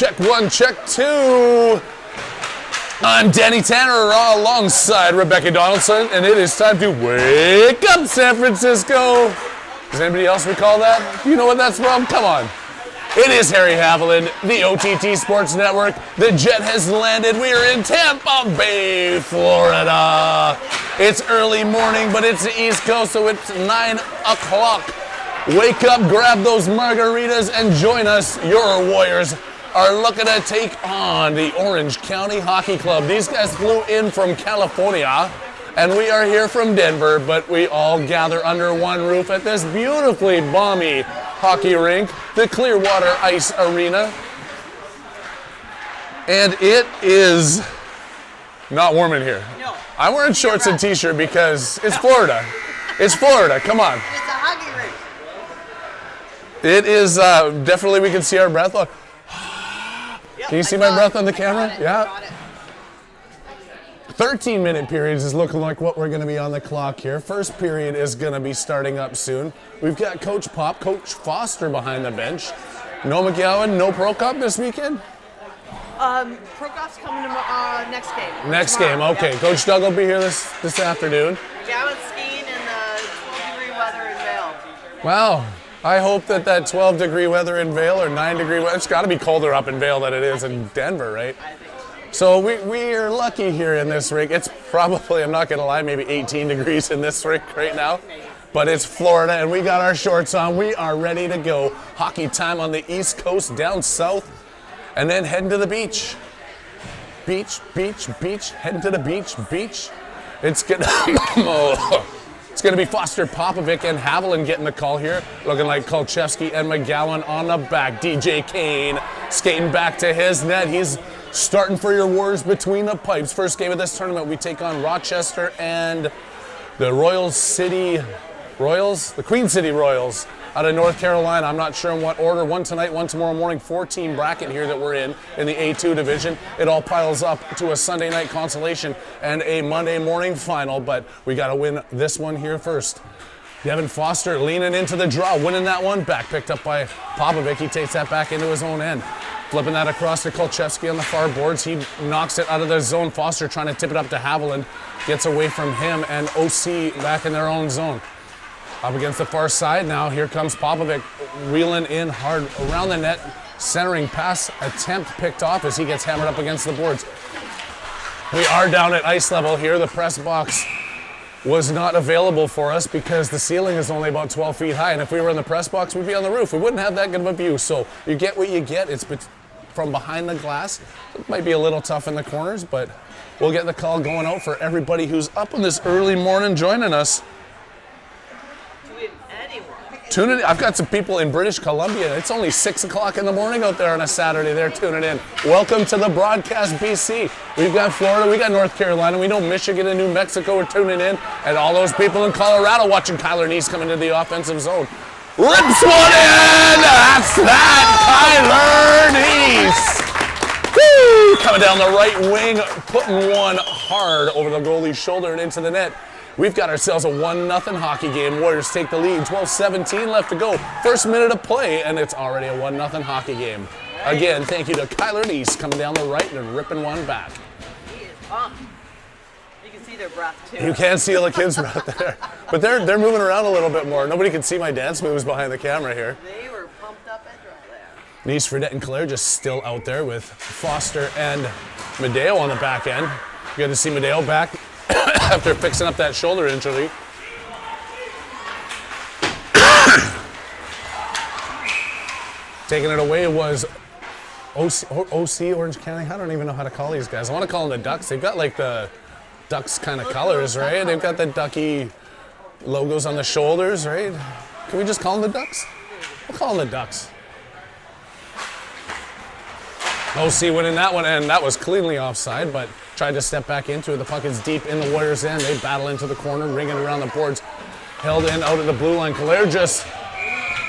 Check one, check two. I'm Danny Tanner alongside Rebecca Donaldson, and it is time to wake up San Francisco. Does anybody else recall that? Do you know what that's from? Come on. It is Harry Haviland, the OTT Sports Network. The jet has landed. We are in Tampa Bay, Florida. It's early morning, but it's the East Coast, so it's 9 o'clock. Wake up, grab those margaritas, and join us. Your Warriors are looking to take on the Orange County Hockey Club. These guys flew in from California, and we are here from Denver, but we all gather under one roof at this beautifully balmy hockey rink, the Clearwater Ice Arena. And it is not warm in here. No. I'm wearing shorts and t-shirt because it's Florida. It's Florida, come on. It's a hockey rink. It is definitely, we can see our breath. Look. Can you see my breath on the camera? Yeah. 13-minute periods is looking like what we're going to be on the clock here. First period is going to be starting up soon. We've got Coach Coach Foster behind the bench. No McGowan, no Prokop this weekend? Prokop's coming to next game. Next tomorrow. game, okay. Yep. Coach Doug will be here this afternoon. McGowan's skiing in the 12-degree weather in Vail. Wow. I hope that 12-degree weather in Vail or 9-degree weather, it's got to be colder up in Vail than it is in Denver, right? I think So so. we are lucky here in this rink. It's probably, I'm not going to lie, maybe 18 degrees in this rink right now. But it's Florida, and we got our shorts on. We are ready to go. Hockey time on the East Coast, down south, and then heading to the beach. Beach, beach, beach, heading to the beach, beach. It's going to... It's going to be Foster, Popovic, and Haviland getting the call here. Looking like Kolchevsky and McGowan on the back. DJ Kane skating back to his net. He's starting for your Warriors between the pipes. First game of this tournament, we take on Rochester and the the Queen City Royals out of North Carolina. I'm not sure in what order. One tonight, one tomorrow morning. 4-team bracket here that we're in the A2 division. It all piles up to a Sunday night consolation and a Monday morning final, but we got to win this one here first. Devin Foster leaning into the draw, winning that one. Back picked up by Popovic. He takes that back into his own end. Flipping that across to Kolchevsky on the far boards. He knocks it out of the zone. Foster trying to tip it up to Haviland. Gets away from him and OC back in their own zone. Up against the far side now, here comes Popovic reeling in hard around the net. Centering pass attempt picked off as he gets hammered up against the boards. We are down at ice level here. The press box was not available for us because the ceiling is only about 12 feet high, and if we were in the press box, we'd be on the roof. We wouldn't have that good of a view, so you get what you get. It's from behind the glass. It might be a little tough in the corners, but we'll get the call going out for everybody who's up in this early morning joining us. Tune in. I've got some people in British Columbia. It's only 6 o'clock in the morning out there on a Saturday. They're tuning in. Welcome to the broadcast, BC. We've got Florida, we got North Carolina, we know Michigan and New Mexico are tuning in, and all those people in Colorado watching Kyler Neese come into the offensive zone. Rips one in! That's that, Kyler Neese! Woo! Coming down the right wing, putting one hard over the goalie's shoulder and into the net. We've got ourselves a 1-0 hockey game. Warriors take the lead. 12-17 left to go. First minute of play, and it's already a 1-0 hockey game. Again, thank you to Kyler Neese coming down the right and ripping one back. He is pumped. You can see their breath, too. You can see the kids' breath there. But they're moving around a little bit more. Nobody can see my dance moves behind the camera here. They were pumped up and dry there. Neese, Fredette, and Claire just still out there with Foster and Medeo on the back end. Good to see Medeo back after fixing up that shoulder injury. Taking it away was OC, Orange County. I don't even know how to call these guys. I want to call them the Ducks. They've got like the Ducks kind of colors, right? They've got the Ducky logos on the shoulders, right? Can we just call them the Ducks? We'll call them the Ducks. OC winning that one, and that was cleanly offside, but tried to step back into it. The puck is deep in the Warriors' end. They battle into the corner, ringing around the boards. Held in out of the blue line. Claire just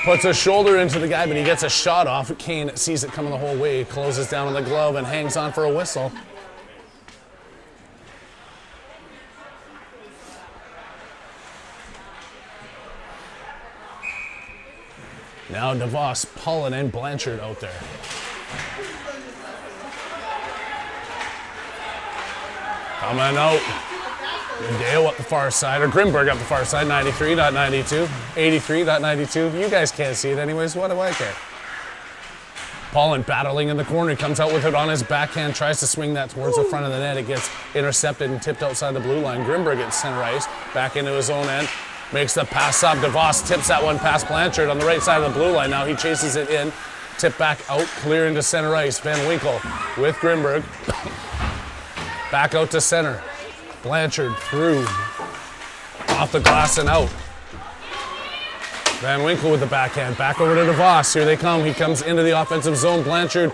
puts a shoulder into the guy, but he gets a shot off. Kane sees it coming the whole way, closes down on the glove, and hangs on for a whistle. Now DeVos, Pollen, and Blanchard out there. Coming out. Dale up the far side, or Grimberg up the far side, 93, not 92. 83, not 92. You guys can't see it anyways, what do I care? Paulin battling in the corner, he comes out with it on his backhand, tries to swing that towards the front of the net. It gets intercepted and tipped outside the blue line. Grimberg at center ice, back into his own end, makes the pass up. DeVos tips that one past Blanchard on the right side of the blue line. Now he chases it in, tip back out, clear into center ice. Van Winkle with Grimberg. Back out to center. Blanchard through, off the glass and out. Van Winkle with the backhand, back over to DeVos. Here they come. He comes into the offensive zone. Blanchard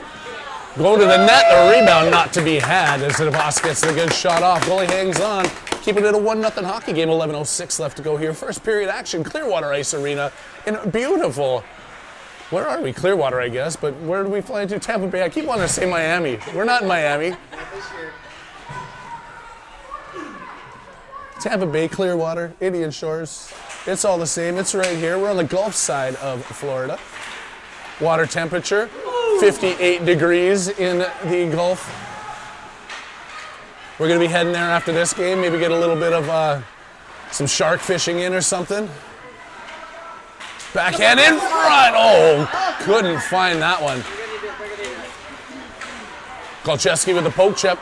going to the net. The rebound not to be had as DeVos gets the good shot off. Goalie hangs on, keeping it a 1-0 hockey game. 11:06 left to go here. First period action. Clearwater Ice Arena in beautiful. Where are we? Clearwater, I guess. But where do we fly to? Tampa Bay. I keep wanting to say Miami. We're not in Miami. Tampa Bay, Clearwater, Indian Shores. It's all the same. It's right here. We're on the Gulf side of Florida. Water temperature, 58 degrees in the Gulf. We're going to be heading there after this game. Maybe get a little bit of some shark fishing in or something. Backhand in front. Oh, couldn't find that one. Kolcheski with the poke chip.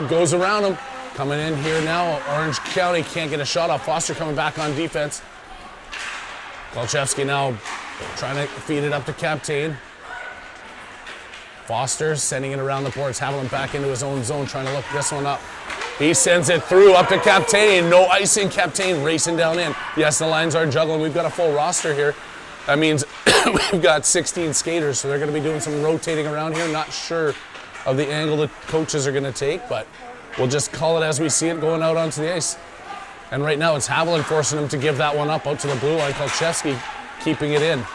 Goes around him. Coming in here now, Orange County can't get a shot off. Foster coming back on defense. Kolchevsky now trying to feed it up to Captain. Foster sending it around the boards. Haviland back into his own zone, trying to look this one up. He sends it through up to Captain. No icing. Captain racing down in. Yes, the lines are juggling. We've got a full roster here. That means we've got 16 skaters, so they're going to be doing some rotating around here. Not sure of the angle the coaches are going to take, but we'll just call it as we see it going out onto the ice. And right now it's Haviland forcing him to give that one up out to the blue line. Kolchevsky keeping it in.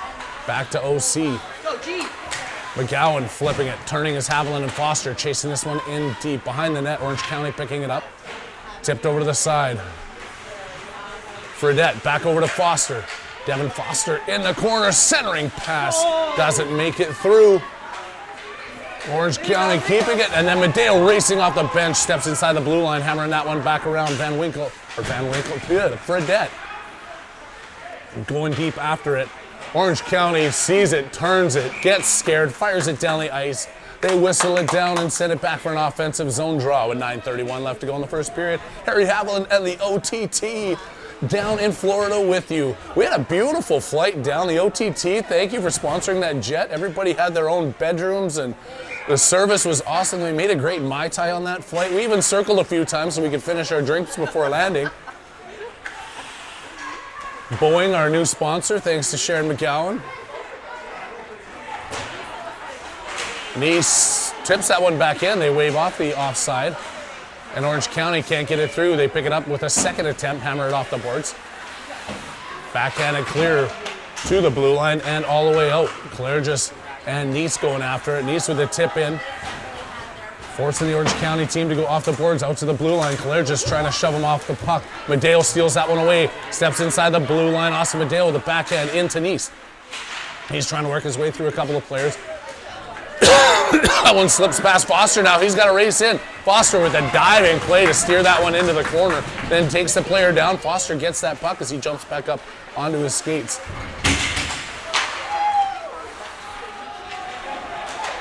Back to OC. McGowan flipping it, turning his Haviland and Foster, chasing this one in deep. Behind the net, Orange County picking it up. Tipped over to the side. Fredette back over to Foster. Devin Foster in the corner, centering pass. Doesn't make it through. Orange County keeping it, and then Medeo racing off the bench, steps inside the blue line, hammering that one back around. Van Winkle, good. Fredette going deep after it. Orange County sees it, turns it, gets scared, fires it down the ice. They whistle it down and send it back for an offensive zone draw with 9:31 left to go in the first period. Harry Haviland and the OTT down in Florida with you. We had a beautiful flight down the OTT. Thank you for sponsoring that jet. Everybody had their own bedrooms and the service was awesome. We made a great Mai Tai on that flight. We even circled a few times so we could finish our drinks before landing. Boeing, our new sponsor, thanks to Sharon McGowan. Nice tips that one back in. They wave off the offside. And Orange County can't get it through. They pick it up with a second attempt, hammer it off the boards. Backhanded clear to the blue line and all the way out. Clairgis and Nice going after it. Nice with the tip in. Forcing the Orange County team to go off the boards out to the blue line. Clairgis trying to shove him off the puck. Medeo steals that one away. Steps inside the blue line. Austin Medeo with the backhand into Nice. He's trying to work his way through a couple of players. That one slips past Foster now. He's got to race in. Foster with a diving play to steer that one into the corner. Then takes the player down. Foster gets that puck as he jumps back up onto his skates.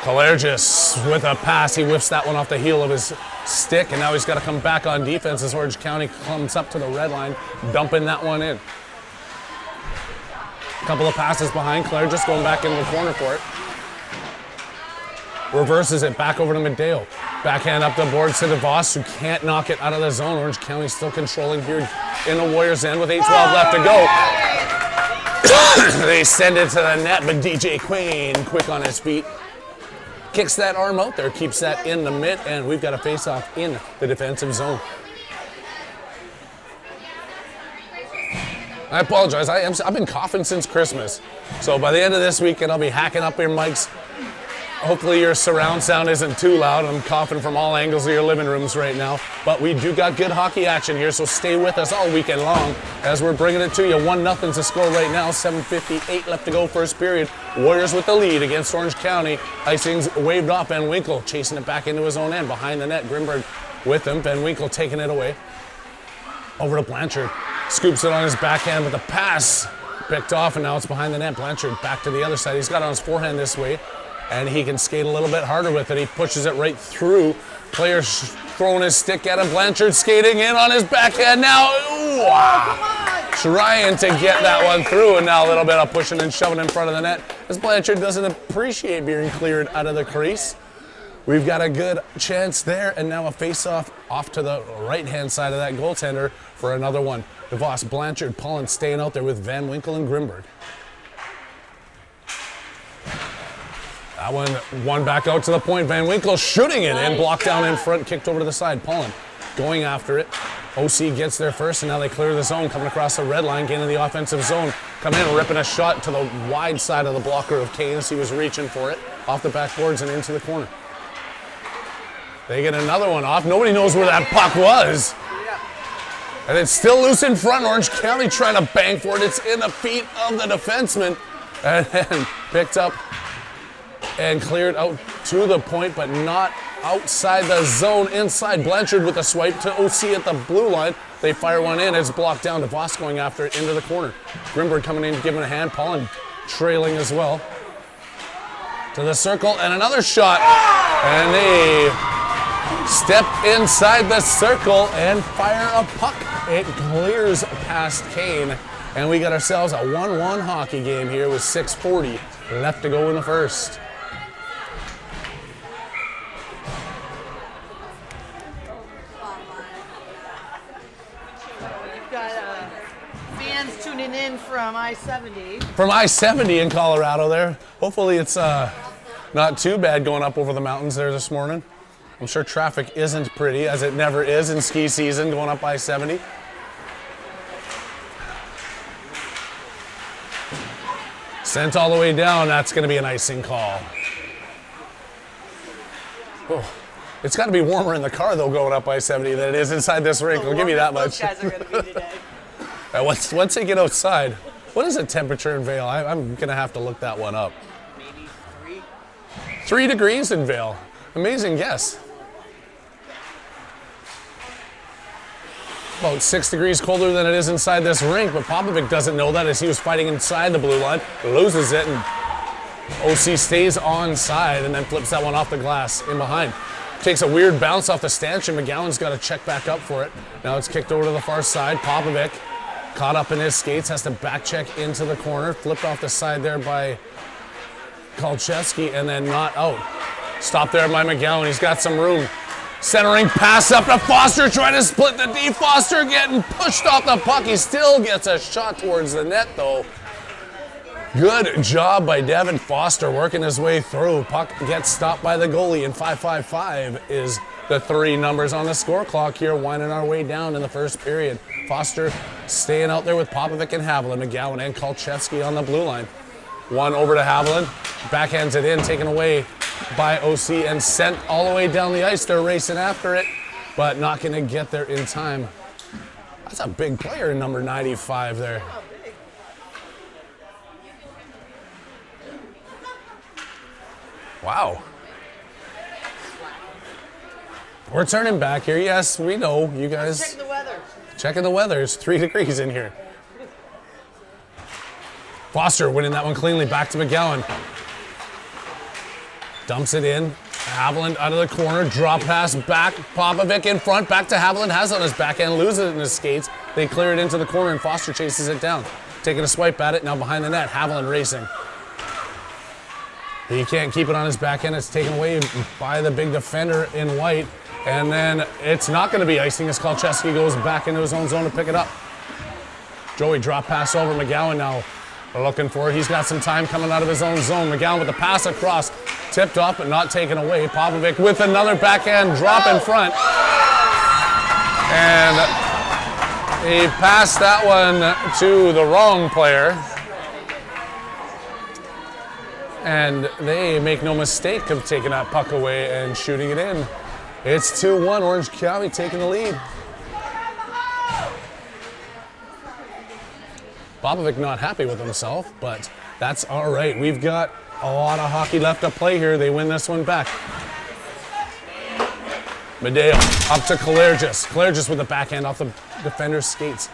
Kalergis with a pass. He whiffs that one off the heel of his stick, and now he's got to come back on defense as Orange County comes up to the red line, dumping that one in. A couple of passes behind. Kalergis going back in the corner for it. Reverses it back over to Medeo. Backhand up the boards to DeVos, who can't knock it out of the zone. Orange County still controlling here in the Warriors' end with 8:12 left to go. They send it to the net, but DJ Quain, quick on his feet, kicks that arm out there, keeps that in the mitt, and we've got a face-off in the defensive zone. I apologize. I've been coughing since Christmas. So by the end of this weekend, I'll be hacking up your mics. Hopefully your surround sound isn't too loud. I'm coughing from all angles of your living rooms right now. But we do got good hockey action here, so stay with us all weekend long as we're bringing it to you. 1-0 to score right now. 7:58 left to go first period. Warriors with the lead against Orange County. Icing's waved off, and Winkle chasing it back into his own end. Behind the net, Grimberg with him. Van Winkle taking it away. Over to Blanchard. Scoops it on his backhand, but the pass picked off, and now it's behind the net. Blanchard back to the other side. He's got it on his forehand this way, and he can skate a little bit harder with it. He pushes it right through. Player throwing his stick at him. Blanchard skating in on his backhand now. Ooh, trying to get that one through, and now a little bit of pushing and shoving in front of the net as Blanchard doesn't appreciate being cleared out of the crease. We've got a good chance there, and now a face-off off to the right-hand side of that goaltender for another one. DeVos, Blanchard, Pullen staying out there with Van Winkle and Grimberg. That one back out to the point. Van Winkle shooting it in, blocked down in front, kicked over to the side. Pullen going after it. OC gets there first, and now they clear the zone, coming across the red line, getting the offensive zone. Coming in, ripping a shot to the wide side of the blocker of Kane as he was reaching for it. Off the backboards and into the corner. They get another one off. Nobody knows where that puck was. And it's still loose in front. Orange County trying to bang for it. It's in the feet of the defenseman. And then picked up and cleared out to the point, but not outside the zone. Inside, Blanchard with a swipe to OC at the blue line. They fire one in. It's blocked down. DeVos going after it into the corner. Grimberg coming in, giving a hand. Pollen trailing as well. To the circle, and another shot. And they step inside the circle and fire a puck. It clears past Kane, and we got ourselves a 1-1 hockey game here with 6:40 left to go in the first. You've got fans tuning in from I-70. From I-70 in Colorado there. Hopefully it's not too bad going up over the mountains there this morning. I'm sure traffic isn't pretty, as it never is in ski season going up I-70. Sent all the way down. That's going to be an icing call. Oh, it's got to be warmer in the car, though, going up I-70 than it is inside this rink. I'll give you that much. Those guys are going to be today. Once they get outside, what is the temperature in Vail? I'm going to have to look that one up. Maybe 3. 3 degrees in Vail. Amazing guess. About 6 degrees colder than it is inside this rink, but Popovic doesn't know that as he was fighting inside the blue line, loses it, and OC stays onside and then flips that one off the glass in behind. Takes a weird bounce off the stanchion. McGowan's got to check back up for it. Now it's kicked over to the far side. Popovic caught up in his skates, has to back check into the corner, flipped off the side there by Kolchevsky, and then not out. Stopped there by McGowan. He's got some room. Centering pass up to Foster, trying to split the D. Foster getting pushed off the puck. He still gets a shot towards the net, though. Good job by Devin Foster working his way through. Puck gets stopped by the goalie, and 5-5-5 is the 3 numbers on the score clock here, winding our way down in the first period. Foster staying out there with Popovic and Haviland, McGowan and Kolchevsky on the blue line. One over to Haviland, backhands it in, taken away by OC and sent all the way down the ice. They're racing after it, but not going to get there in time. That's a big player in number 95 there. Wow. We're turning back here. Yes, we know. You guys. Check the weather. Checking the weather. It's 3 degrees in here. Foster winning that one cleanly. Back to McGowan. Dumps it in. Haviland out of the corner. Drop pass back. Popovic in front. Back to Haviland. Has it on his backhand. Loses it in his skates. They clear it into the corner, and Foster chases it down. Taking a swipe at it. Now behind the net. Haviland racing. He can't keep it on his backhand. It's taken away by the big defender in white. And then it's not going to be icing as Kolchevsky goes back into his own zone to pick it up. Joey drop pass over. McGowan now looking for it. He's got some time coming out of his own zone. McGowan with the pass across. Tipped off but not taken away. Popovic with another backhand drop in front. And he passed that one to the wrong player. And they make no mistake of taking that puck away and shooting it in. It's 2-1, Orange County taking the lead. Popovic not happy with himself, but that's all right. We've got a lot of hockey left to play here. They win this one back. Medeo up to Kalergis. Kalergis with the backhand off the defender's skates.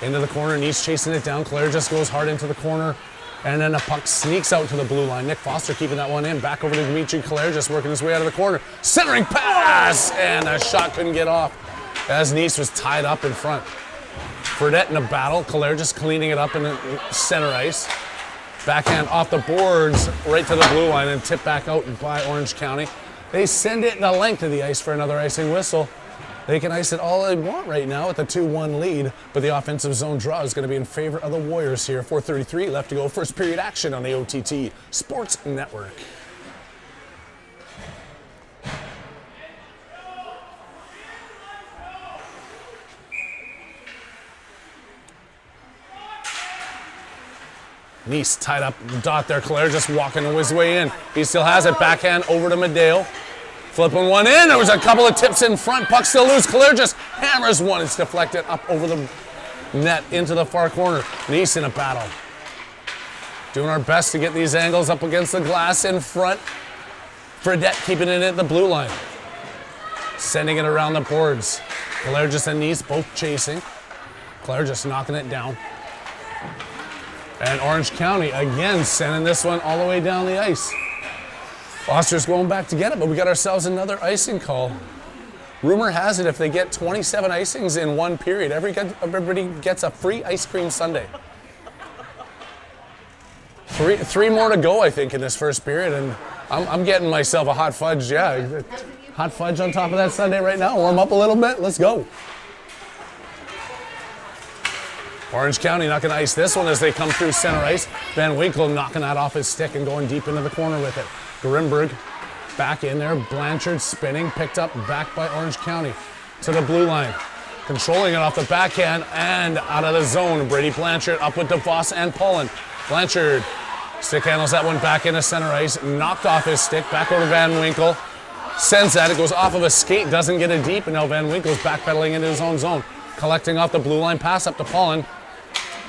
Into the corner, Nice chasing it down. Kalergis goes hard into the corner. And then the puck sneaks out to the blue line. Nick Foster keeping that one in. Back over to Dimitri Kalergis working his way out of the corner. Centering pass! And a shot couldn't get off as Nice was tied up in front. Fredette in a battle. Kalergis cleaning it up in the center ice. Backhand off the boards right to the blue line and tipped back out by Orange County. They send it the length of the ice for another icing whistle. They can ice it all they want right now with a 2-1 lead, but the offensive zone draw is going to be in favor of the Warriors here. 4:33 left to go. First period action on the OTT Sports Network. Nice tied up dot there. Claire just walking his way in. He still has it. Backhand over to Medeo. Flipping one in. There was a couple of tips in front. Puck still loose. Claire just hammers one. It's deflected up over the net into the far corner. Nice in a battle. Doing our best to get these angles up against the glass in front. Fredette keeping it at the blue line. Sending it around the boards. Claire just and Nice both chasing. Claire just knocking it down. And Orange County again sending this one all the way down the ice. Foster's going back to get it, but we got ourselves another icing call. Rumor has it if they get 27 icings in one period, everybody gets a free ice cream sundae. Three more to go, I think, in this first period, and I'm getting myself a hot fudge, yeah. Hot fudge on top of that sundae right now. Warm up a little bit, let's go. Orange County not going to ice this one as they come through center ice. Van Winkle knocking that off his stick and going deep into the corner with it. Grimberg back in there. Blanchard spinning, picked up back by Orange County to the blue line. Controlling it off the backhand and out of the zone. Brady Blanchard up with DeVos and Paulin. Blanchard stick handles that one back into center ice. Knocked off his stick, back over to Van Winkle. Sends that, it goes off of a skate, doesn't get it deep, and now Van Winkle's backpedaling into his own zone. Collecting off the blue line, pass up to Paulin.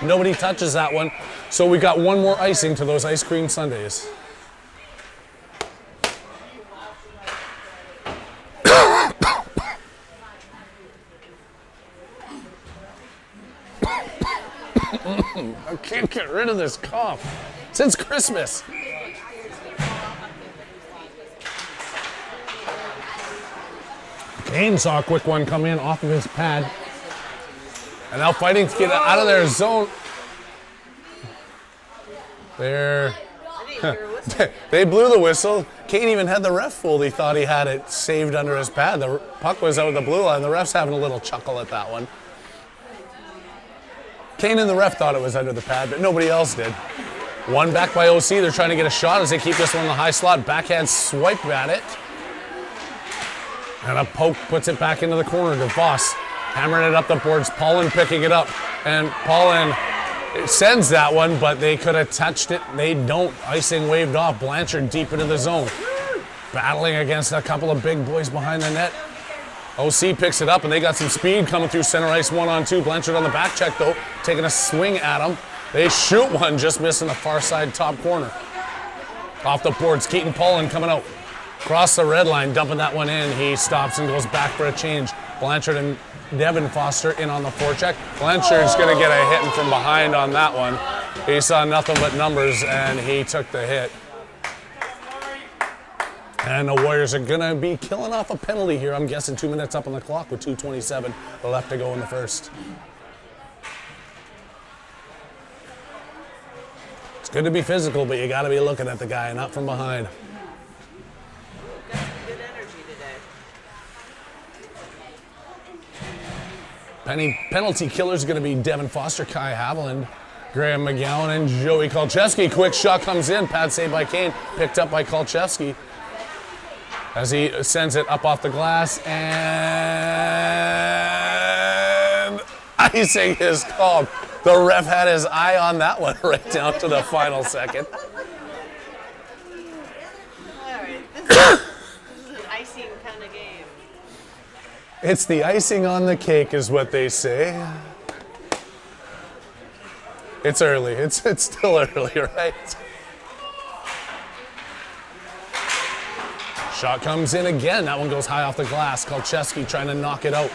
Nobody touches that one, so we got one more icing to those ice cream sundaes. I can't get rid of this cough since Christmas. Kane saw a quick one come in off of his pad. And now fighting to get out of their zone. There. They blew the whistle. Kane even had the ref fooled. He thought he had it saved under his pad. The puck was out of the blue line. The ref's having a little chuckle at that one. Kane and the ref thought it was under the pad, but nobody else did. One back by OC. They're trying to get a shot as they keep this one in the high slot. Backhand swipe at it. And a poke puts it back into the corner. DeVos hammering it up the boards. Paulin picking it up. And Paulin sends that one, but they could have touched it. They don't. Icing waved off. Blanchard deep into the zone. Battling against a couple of big boys behind the net. OC picks it up, and they got some speed coming through center ice 1-on-2. Blanchard on the back check, though, taking a swing at him. They shoot one, just missing the far side top corner. Off the boards, Keaton Paulin coming out. Across the red line, dumping that one in. He stops and goes back for a change. Blanchard and Devin Foster in on the forecheck. Blanchard's going to get a hit from behind on that one. He saw nothing but numbers, and he took the hit. And the Warriors are going to be killing off a penalty here. I'm guessing 2 minutes up on the clock with 2:27 left to go in the first. It's good to be physical, but you got to be looking at the guy, not from behind. Got some good energy today. Penalty killers are going to be Devin Foster, Kai Haviland, Graham McGowan, and Joey Kolchevsky. Quick shot comes in. Pad saved by Kane. Picked up by Kolchevsky as he sends it up off the glass. And icing is called. The ref had his eye on that one right down to the final second. All right, this is an icing kind of game. It's the icing on the cake is what they say. It's early. It's still early, right? Shot comes in again. That one goes high off the glass. Kolcheski trying to knock it out.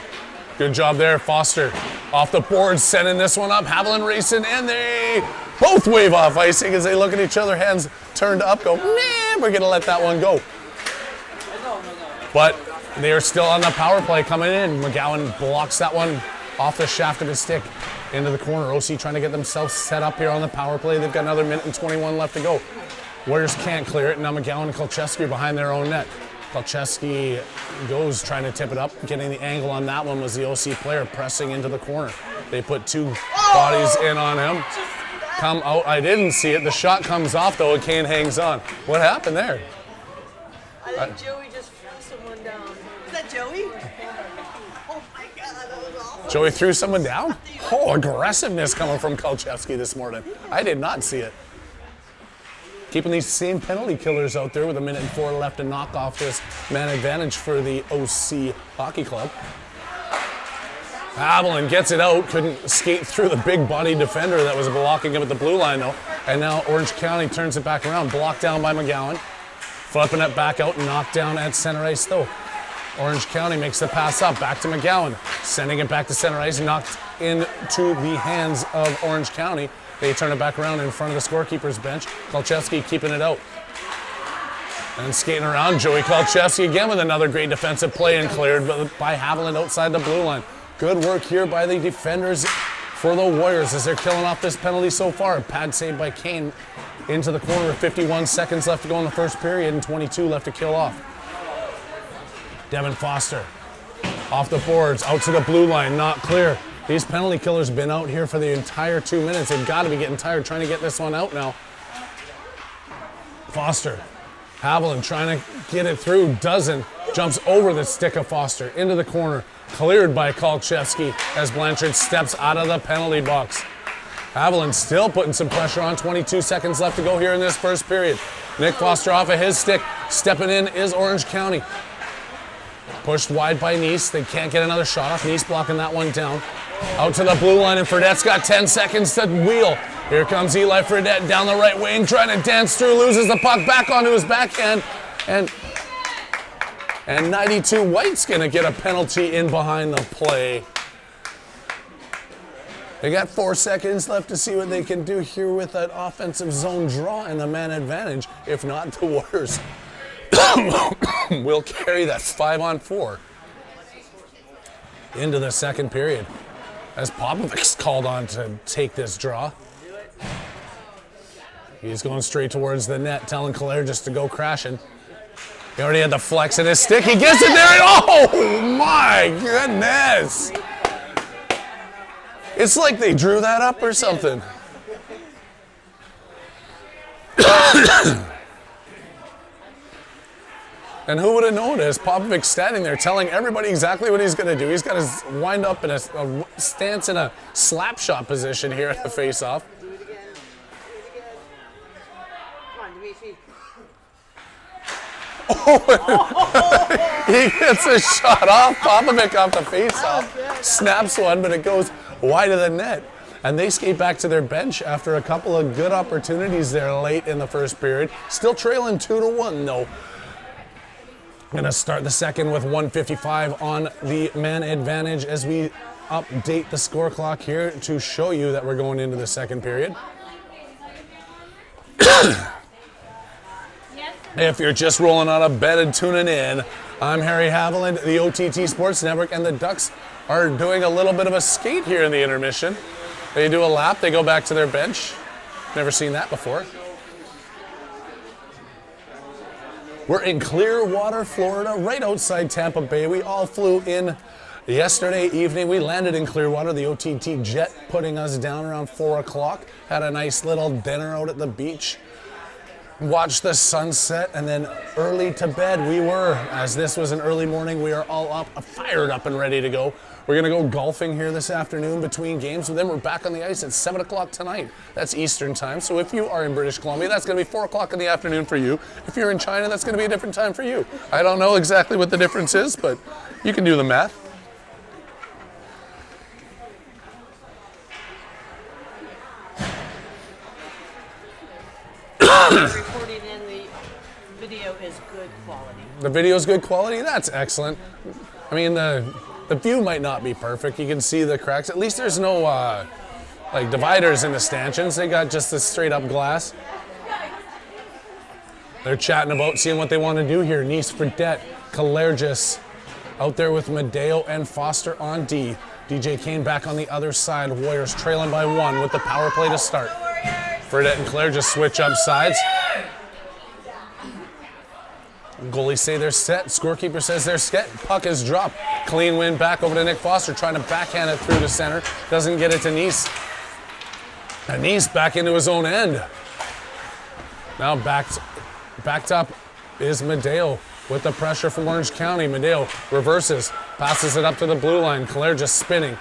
Good job there. Foster off the board, sending this one up. Haviland racing, and they both wave off icing as they look at each other, hands turned up, go, nah, we're going to let that one go. But they are still on the power play coming in. McGowan blocks that one off the shaft of his stick into the corner. OC trying to get themselves set up here on the power play. They've got another minute and 21 left to go. Warriors can't clear it. Now McGowan and Kolcheski are behind their own net. Kolcheski goes trying to tip it up. Getting the angle on that one was the OC player pressing into the corner. They put two bodies in on him. Come out. I didn't see it. The shot comes off though, and Kane hangs on. What happened there? I think Joey just threw someone down. Is that Joey? Oh my God, that was awful. Joey threw someone down? Oh, aggressiveness coming from Kolcheski this morning. I did not see it. Keeping these same penalty killers out there with 1:04 left to knock off this man advantage for the OC Hockey Club. Haviland gets it out, couldn't skate through the big body defender that was blocking him at the blue line though. And now Orange County turns it back around, blocked down by McGowan. Flipping it back out, knocked down at center ice though. Orange County makes the pass up, back to McGowan. Sending it back to center ice, knocked into the hands of Orange County. They turn it back around in front of the scorekeeper's bench. Kolcheski keeping it out. And skating around, Joey Kolcheski again with another great defensive play and cleared by Haviland outside the blue line. Good work here by the defenders for the Warriors as they're killing off this penalty so far. Pad save by Kane into the corner with 51 seconds left to go in the first period and 22 left to kill off. Devin Foster off the boards, out to the blue line, not clear. These penalty killers have been out here for the entire 2 minutes. They've got to be getting tired trying to get this one out now. Foster, Haviland trying to get it through, doesn't. Jumps over the stick of Foster into the corner. Cleared by Kolcheski as Blanchard steps out of the penalty box. Haviland still putting some pressure on. 22 seconds left to go here in this first period. Nick Foster off of his stick. Stepping in is Orange County. Pushed wide by Nice. They can't get another shot off. Nice blocking that one down. Out to the blue line, and Fredette's got 10 seconds to wheel. Here comes Eli Fredette down the right wing, trying to dance through, loses the puck back onto his backhand, and 92 White's gonna get a penalty in behind the play. They got 4 seconds left to see what they can do here with that offensive zone draw and the man advantage. If not, the Warriors will carry that 5-on-4 into the second period. As Popovic's called on to take this draw. He's going straight towards the net, telling Claire just to go crashing. He already had the flex in his stick. He gets it there, and oh my goodness! It's like they drew that up or something. And who would have known as Popovic's standing there telling everybody exactly what he's going to do. He's got his wind up in a stance in a slap shot position here at the face-off. Do it again. Do it again. Come on, Dimitri. Oh, he gets a shot off. Popovic off the face-off. Snaps one, but it goes wide of the net. And they skate back to their bench after a couple of good opportunities there late in the first period. Still trailing 2-1 though. Gonna start the second with 1:55 on the man advantage as we update the score clock here to show you that we're going into the second period. If you're just rolling out of bed and tuning in, I'm Harry Haviland, the OTT Sports Network, and the Ducks are doing a little bit of a skate here in the intermission. They do a lap, they go back to their bench. Never seen that before. We're in Clearwater, Florida, right outside Tampa Bay. We all flew in yesterday evening. We landed in Clearwater, the OTT jet putting us down around 4 o'clock. Had a nice little dinner out at the beach. Watched the sunset, and then early to bed we were. As this was an early morning, we are all up, fired up and ready to go. We're gonna go golfing here this afternoon between games, and then we're back on the ice at 7 o'clock tonight. That's Eastern time, so if you are in British Columbia, that's gonna be 4 o'clock in the afternoon for you. If you're in China, that's gonna be a different time for you. I don't know exactly what the difference is, but you can do the math. Recording in the video is good quality. The video's good quality. That's excellent. I mean, the view might not be perfect. You can see the cracks. At least there's no like dividers in the stanchions. They got just this straight up glass. They're chatting about seeing what they want to do here. Nice, Fredette, Calergis out there with Madeo and Foster on D. DJ Kane back on the other side. Warriors trailing by 1 with the power play to start. Fredette and Claire just switch up sides. Goalies say they're set. Scorekeeper says they're set. Puck is dropped. Clean win back over to Nick Foster, trying to backhand it through the center. Doesn't get it to Nice. And Nice back into his own end. Now backed up is Madeo with the pressure from Orange County. Madeo reverses, passes it up to the blue line. Claire just spinning.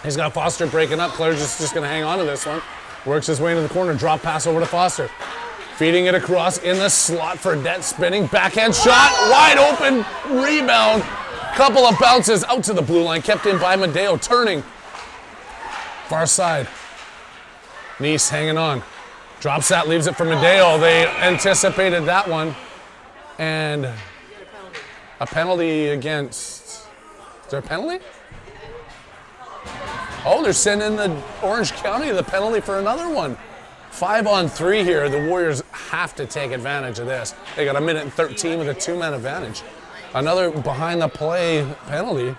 He's got Foster breaking up. Claire just going to hang on to this one. Works his way into the corner. Drop pass over to Foster. Feeding it across in the slot for Det, spinning. Backhand shot. Wide open. Rebound. Couple of bounces out to the blue line. Kept in by Madeo. Turning. Far side. Nice hanging on. Drops that. Leaves it for Madeo. They anticipated that one. And a penalty against... Is there a penalty? Oh, they're sending the Orange County the penalty for another one. 5-on-3 here. The Warriors have to take advantage of this. They got 1:13 with a 2-man advantage. Another behind the play penalty.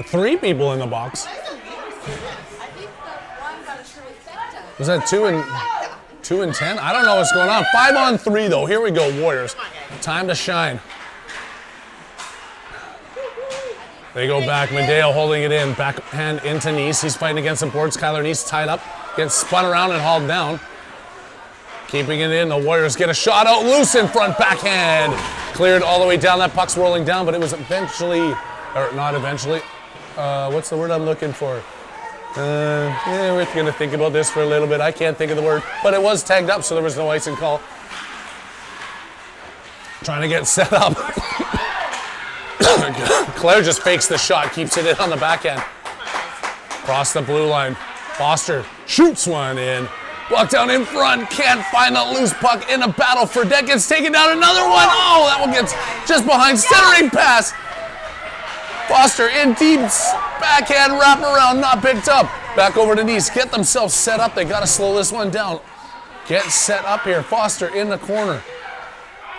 Three people in the box. Was that 2 and 10? I don't know what's going on. 5-on-3 though. Here we go, Warriors. Time to shine. They go back. Madeo holding it in. Backhand into Nice. He's fighting against the boards. Kyler Nice tied up. Gets spun around and hauled down. Keeping it in. The Warriors get a shot out loose in front. Backhand. Cleared all the way down. That puck's rolling down, but it was eventually, or not eventually. What's the word I'm looking for? We're going to think about this for a little bit. I can't think of the word, but it was tagged up, so there was no icing call. Trying to get set up. Claire just fakes the shot, keeps it in on the backhand. Cross the blue line. Foster shoots one in. Block down in front. Can't find the loose puck in a battle. Fredette gets taken down. Another one. Oh, that one gets just behind. Centering pass. Foster in deep. Backhand wrap around. Not picked up. Back over to Nice. Get themselves set up. They got to slow this one down. Get set up here. Foster in the corner.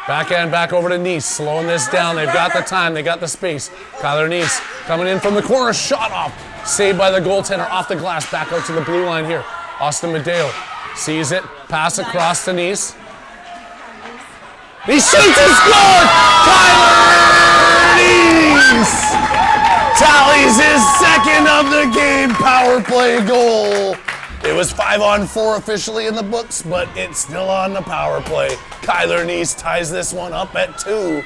Backhand back over to Nice, slowing this down. They've got the time, they got the space. Kyler Nice coming in from the corner, shot off. Saved by the goaltender off the glass, back out to the blue line here. Austin Madeo sees it, pass across to Nice. He shoots and scores! Kyler Nice tallies his second of the game power play goal. It was 5-on-4 officially in the books, but it's still on the power play. Kyler Nice ties this one up at 2.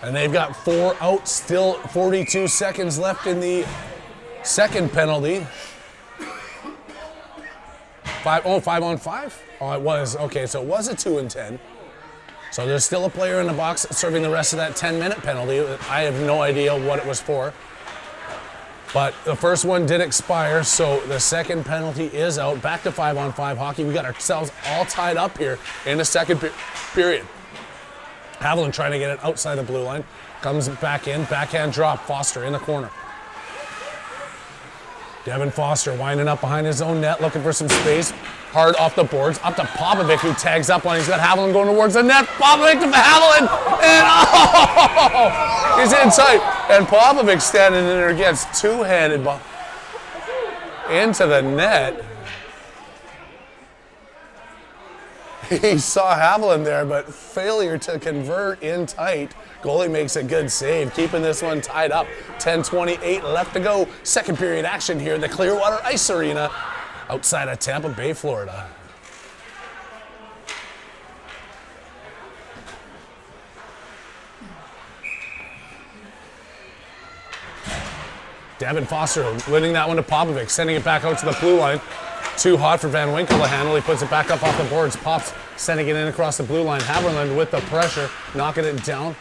And they've got 4 out, still 42 seconds left in the second penalty. 5-on-5? Oh, it was. Okay, so it was a 2 and 10. So there's still a player in the box serving the rest of that 10-minute penalty. I have no idea what it was for. But the first one did expire, so the second penalty is out. Back to 5-on-5 hockey. We got ourselves all tied up here in the second period. Haviland trying to get it outside the blue line. Comes back in, backhand drop. Foster in the corner. Devin Foster winding up behind his own net, looking for some space. Hard off the boards, up to Popovic, who tags up on. He's got Haviland going towards the net. Popovic to Haviland, and oh! He's inside. And Popovic standing in there gets two-handed into the net. He saw Haviland there, but failure to convert in tight. Goalie makes a good save, keeping this one tied up. 10:28 left to go. Second period action here at the Clearwater Ice Arena outside of Tampa Bay, Florida. Devin Foster winning that one to Popovic, sending it back out to the blue line. Too hot for Van Winkle to handle. He puts it back up off the boards. Pops, sending it in across the blue line. Haberland with the pressure, knocking it down.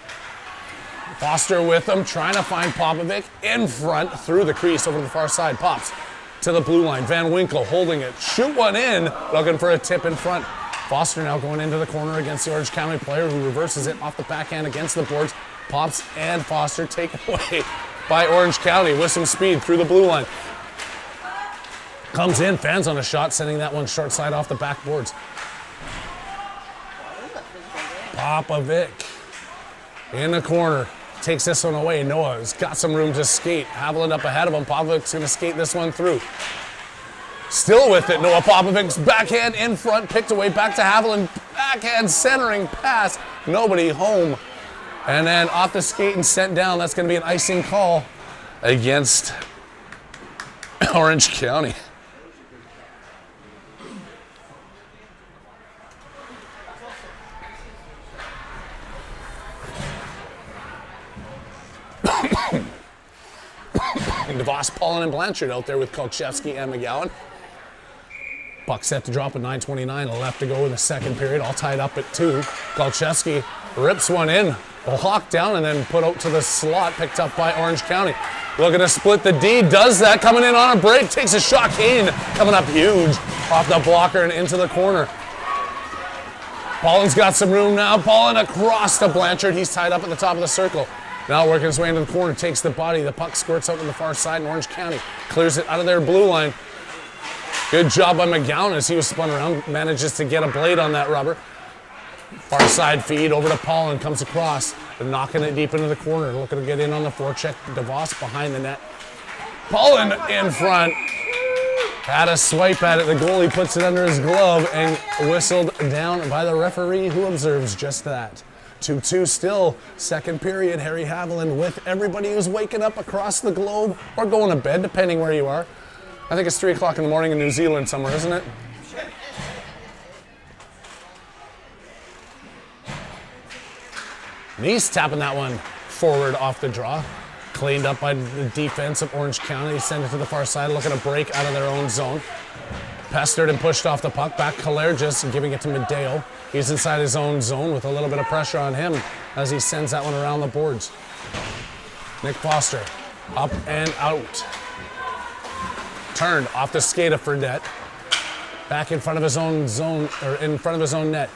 Foster with him, trying to find Popovic in front through the crease over to the far side. Pops to the blue line. Van Winkle holding it. Shoot one in, looking for a tip in front. Foster now going into the corner against the Orange County player who reverses it off the backhand against the boards. Pops and Foster taken away by Orange County with some speed through the blue line. Comes in, fans on a shot, sending that one short side off the backboards. Popovic in the corner. Takes this one away. Noah's got some room to skate. Haviland up ahead of him. Popovic's going to skate this one through. Still with it. Noah Popovic's backhand in front. Picked away. Back to Haviland. Backhand centering pass. Nobody home. And then off the skate and sent down. That's going to be an icing call against Orange County. DeVos, Paulin, and Blanchard out there with Kolchevsky and McGowan. Puck set to drop at 9:29, left to go in the second period, all tied up at 2. Kolchevsky rips one in, blocked down, and then put out to the slot, picked up by Orange County. Looking to split the D, does that, coming in on a break, takes a shot. Kane coming up huge off the blocker and into the corner. Paulin's got some room now. Paulin across to Blanchard. He's tied up at the top of the circle. Now working his way into the corner, takes the body. The puck squirts out on the far side, and Orange County clears it out of their blue line. Good job by McGowan as he was spun around, manages to get a blade on that rubber. Far side feed over to Paulin, comes across, knocking it deep into the corner, looking to get in on the forecheck. DeVos behind the net. Paulin in front, had a swipe at it. The goalie puts it under his glove and whistled down by the referee, who observes just that. 2-2 still, second period. Harry Haviland with everybody who's waking up across the globe or going to bed, depending where you are. I think it's 3 o'clock in the morning in New Zealand somewhere, isn't it? Nice tapping that one forward off the draw. Cleaned up by the defense of Orange County. Send it to the far side, looking to break out of their own zone. Pestered and pushed off the puck. Back Kalergis, giving it to Medeo. He's inside his own zone with a little bit of pressure on him as he sends that one around the boards. Nick Foster, up and out. Turned off the skate of Fredette. Back in front of his own zone, or in front of his own net.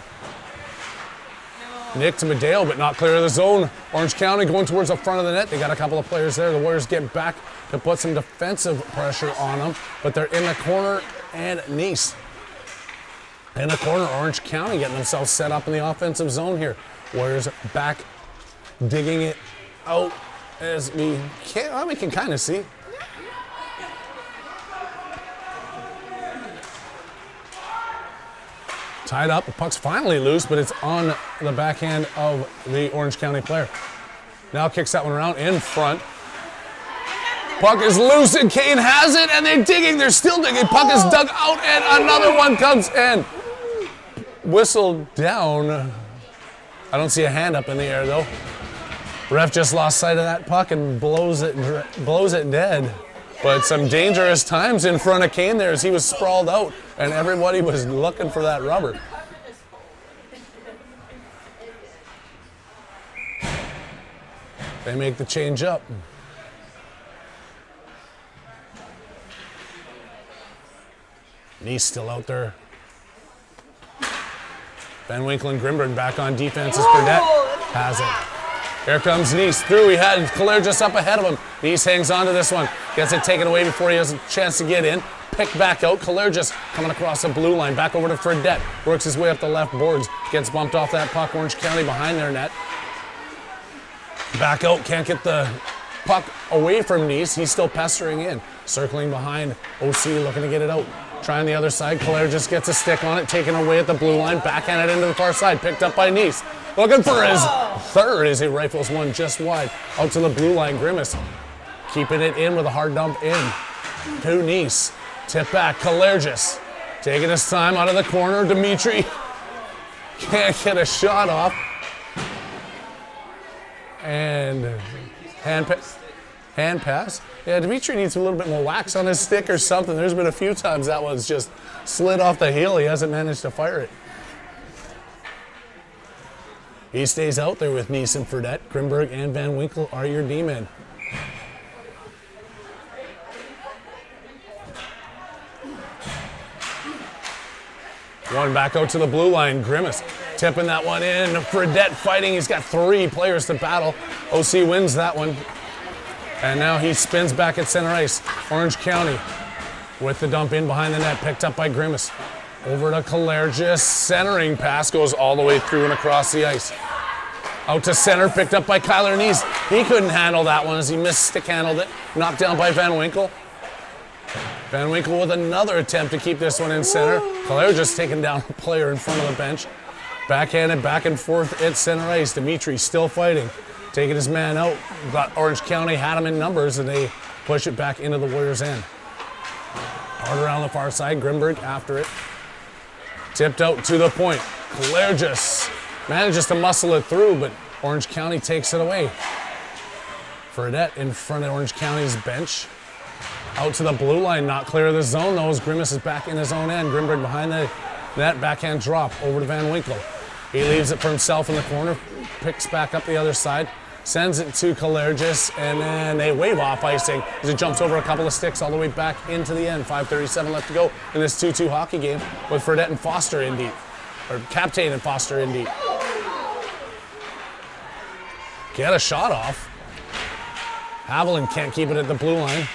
Nick to Medeo, but not clear of the zone. Orange County going towards the front of the net. They got a couple of players there. The Warriors get back to put some defensive pressure on them, but they're in the corner, and Nice in the corner. Orange County getting themselves set up in the offensive zone here. Warriors back, digging it out as we can kind of see. Tied up, the puck's finally loose, but it's on the backhand of the Orange County player. Now kicks that one around in front. Puck is loose and Kane has it, and they're digging, they're still digging. Puck is dug out and another one comes in. Whistled down. I don't see a hand up in the air though. Ref just lost sight of that puck and blows it dead. But some dangerous times in front of Kane there as he was sprawled out and everybody was looking for that rubber. They make the change up. Nice still out there. Van Winkle and Grimberg back on defense as Burdette has it. Here comes Nice through. He had Claire just up ahead of him. Nice hangs on to this one. Gets it taken away before he has a chance to get in. Picked back out. Claire just coming across the blue line. Back over to Fredette. Works his way up the left boards. Gets bumped off that puck. Orange County behind their net. Back out. Can't get the puck away from Nice. He's still pestering in. Circling behind OC, looking to get it out. Trying the other side. Claire just gets a stick on it. Taken away at the blue line. Backhanded into the far side. Picked up by Nice. Looking for his third as he rifles one just wide. Out to the blue line. Grimace keeping it in with a hard dump in. To Nice. Tip back. Kalergis taking his time out of the corner. Dimitri can't get a shot off. And hand pick. Hand pass. Yeah, Dimitri needs a little bit more wax on his stick or something. There's been a few times that one's just slid off the heel. He hasn't managed to fire it. He stays out there with Nice and Fredette. Grimberg and Van Winkle are your D-men. One back out to the blue line. Grimace tipping that one in. Fredette fighting. He's got 3 players to battle. OC wins that one. And now he spins back at center ice. Orange County with the dump in behind the net. Picked up by Grimace. Over to Kalergis. Centering pass goes all the way through and across the ice. Out to center. Picked up by Kyler Neese. He couldn't handle that one as he stick handled it. Knocked down by Van Winkle. Van Winkle with another attempt to keep this one in center. Kalergis taking down a player in front of the bench. Backhanded back and forth at center ice. Dimitri still fighting. Taking his man out. Got Orange County, had him in numbers, and they push it back into the Warriors' end. Hard around the far side. Grimberg after it. Tipped out to the point. Kalergis manages to muscle it through, but Orange County takes it away. Fredette in front of Orange County's bench. Out to the blue line, not clear of the zone though, as Grimace is back in his own end. Grimberg behind the net, backhand drop over to Van Winkle. He leaves it for himself in the corner, picks back up the other side, sends it to Kalergis, and then they wave off icing as it jumps over a couple of sticks all the way back into the end. 5:37 left to go in this 2-2 hockey game with Fredette and Foster in deep, or Captain and Foster in deep. Get a shot off. Haviland can't keep it at the blue line.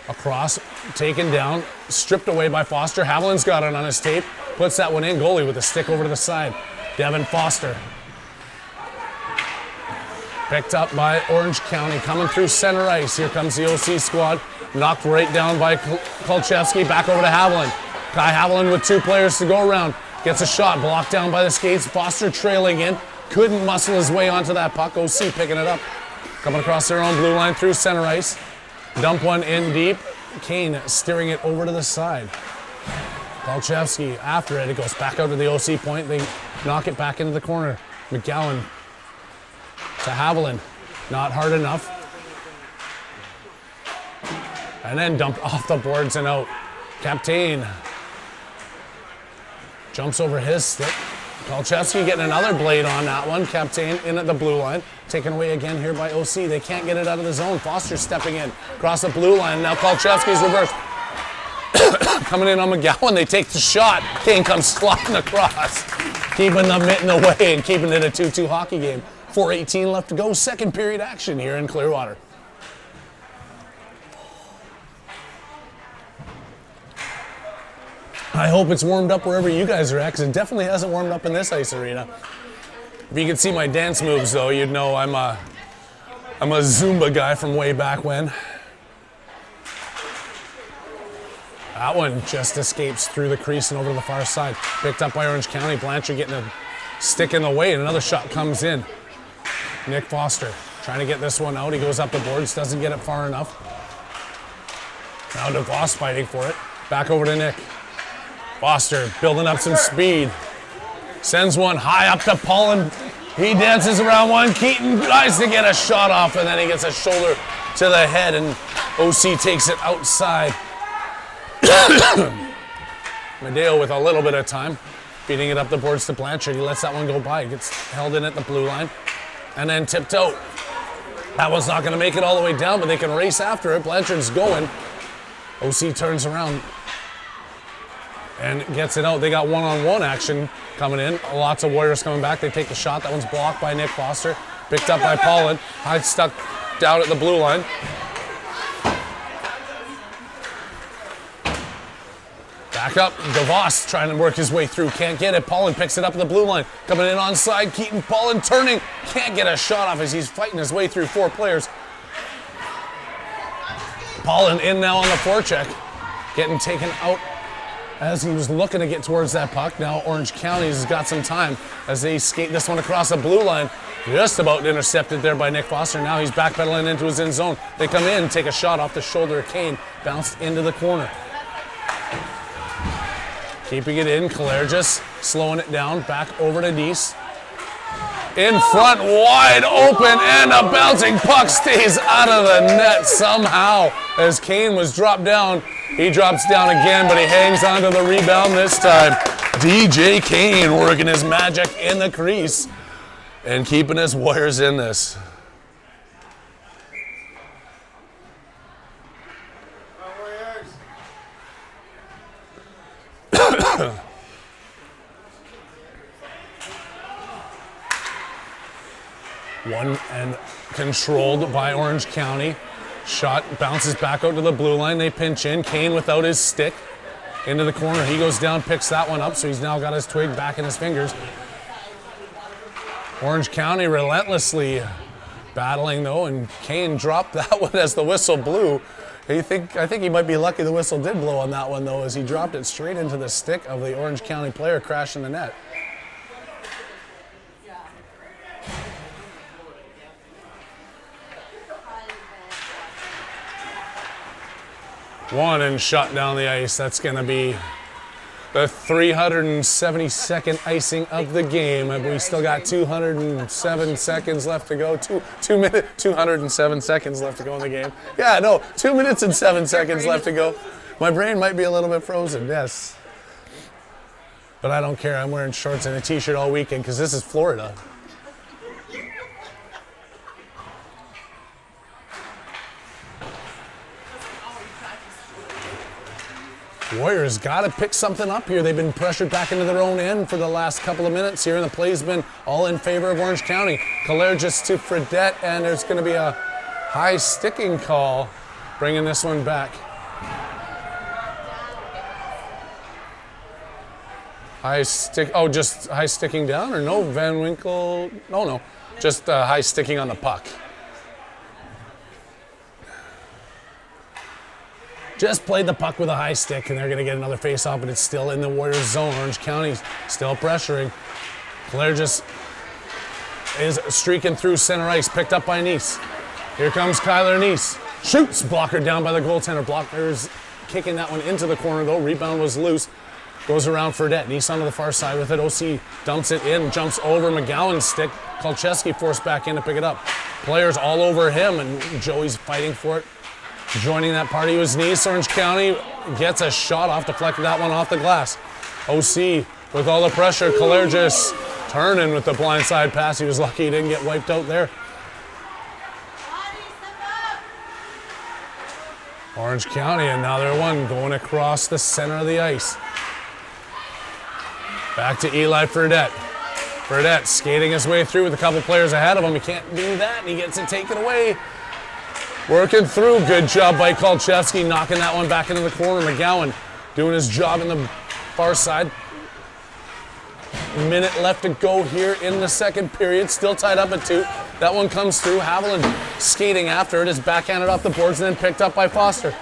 Across, taken down, stripped away by Foster. Haviland's got it on his tape. Puts that one in. Goalie with a stick over to the side. Devin Foster. Picked up by Orange County. Coming through center ice. Here comes the OC squad. Knocked right down by Kolchevsky. Back over to Haviland. Kai Haviland with 2 players to go around. Gets a shot. Blocked down by the skates. Foster trailing in. Couldn't muscle his way onto that puck. OC picking it up. Coming across their own blue line through center ice. Dump one in deep. Kane steering it over to the side. Kolchevsky after it. It goes back out to the OC point. They knock it back into the corner. McGowan to Haviland. Not hard enough. And then dumped off the boards and out. Captain jumps over his stick. Kolchevsky getting another blade on that one. Captain in at the blue line. Taken away again here by OC. They can't get it out of the zone. Foster stepping in across the blue line. Now Kolchevsky's reversed. Coming in on McGowan. They take the shot. Kane comes sliding across. Keeping the mitten away and keeping it a 2-2 hockey game. 4:18 left to go. Second period action here in Clearwater. I hope it's warmed up wherever you guys are at, because it definitely hasn't warmed up in this ice arena. If you could see my dance moves, though, you'd know I'm a Zumba guy from way back when. That one just escapes through the crease and over to the far side. Picked up by Orange County. Blanchard getting a stick in the way, and another shot comes in. Nick Foster trying to get this one out. He goes up the boards, doesn't get it far enough. Now DeVos fighting for it. Back over to Nick. Foster building up some speed. Sends one high up to Paulin. He dances around one. Keaton tries to get a shot off, and then he gets a shoulder to the head, and OC takes it outside. Medeo with a little bit of time, feeding it up the boards to Blanchard. He lets that one go by. Gets held in at the blue line, and then tipped out. That one's not going to make it all the way down, but they can race after it. Blanchard's going. OC turns around and gets it out. They got one-on-one action coming in. Lots of Warriors coming back. They take the shot. That one's blocked by Nick Foster. Picked up by Paulin. Hyde stuck down at the blue line. Back up. DeVos trying to work his way through. Can't get it. Paulin picks it up at the blue line. Coming in onside. Keaton. Paulin turning. Can't get a shot off as he's fighting his way through 4 players. Paulin in now on the forecheck. Getting taken out as he was looking to get towards that puck. Now Orange County has got some time as they skate this one across the blue line. Just about intercepted there by Nick Foster. Now he's backpedaling into his end zone. They come in, take a shot off the shoulder of Kane. Bounced into the corner. Keeping it in, Kalergis slowing it down. Back over to Deese. in front, wide open, and a bouncing puck stays out of the net somehow as Kane was dropped down. He drops down again, but he hangs on to the rebound this time. DJ Kane working his magic in the crease and keeping his Warriors in this. One and controlled by Orange County. Shot bounces back out to the blue line. They pinch in. Kane without his stick into the corner. He goes down, picks that one up, so he's now got his twig back in his fingers. Orange County relentlessly battling though, and Kane dropped that one as the whistle blew. I think he might be lucky the whistle did blow on that one though, as he dropped it straight into the stick of the Orange County player, crashing the net. One and shot down the ice. That's going to be the 372nd icing of the game. We still got 207 seconds left to go. 207 seconds left to go in the game. Yeah, no, 2 minutes and 7 seconds left to go. My brain might be a little bit frozen, yes. But I don't care. I'm wearing shorts and a t-shirt all weekend because this is Florida. Warriors got to pick something up here. They've been pressured back into their own end for the last couple of minutes here, and the play's been all in favor of Orange County. Klerges just to Fredette, and there's going to be a high sticking call, bringing this one back. Just high sticking down, or no? Van Winkle? No, just high sticking on the puck. Just played the puck with a high stick, and they're going to get another face-off, but it's still in the Warriors' zone. Orange County still pressuring. Klerges is streaking through center ice, picked up by Nice. Here comes Kyler Nice. Shoots, blocker down by the goaltender. Blocker's kicking that one into the corner, though. Rebound was loose. Goes around Fredette. Nice onto the far side with it. OC dumps it in, jumps over McGowan's stick. Kolcheski forced back in to pick it up. Players all over him, and Joey's fighting for it. Joining that party was Nice. Orange County gets a shot off, deflected that one off the glass. OC with all the pressure. Klerges turning with the blindside pass. He was lucky he didn't get wiped out there. Orange County, another one going across the center of the ice. Back to Eli Fredette. Fredette skating his way through with a couple players ahead of him. He can't do that, and he gets it taken away. Working through, good job by Kolcheski, knocking that one back into the corner. McGowan doing his job in the far side. Minute left to go here in the second period, still tied up at 2. That one comes through, Haviland skating after it, is backhanded off the boards and then picked up by Foster.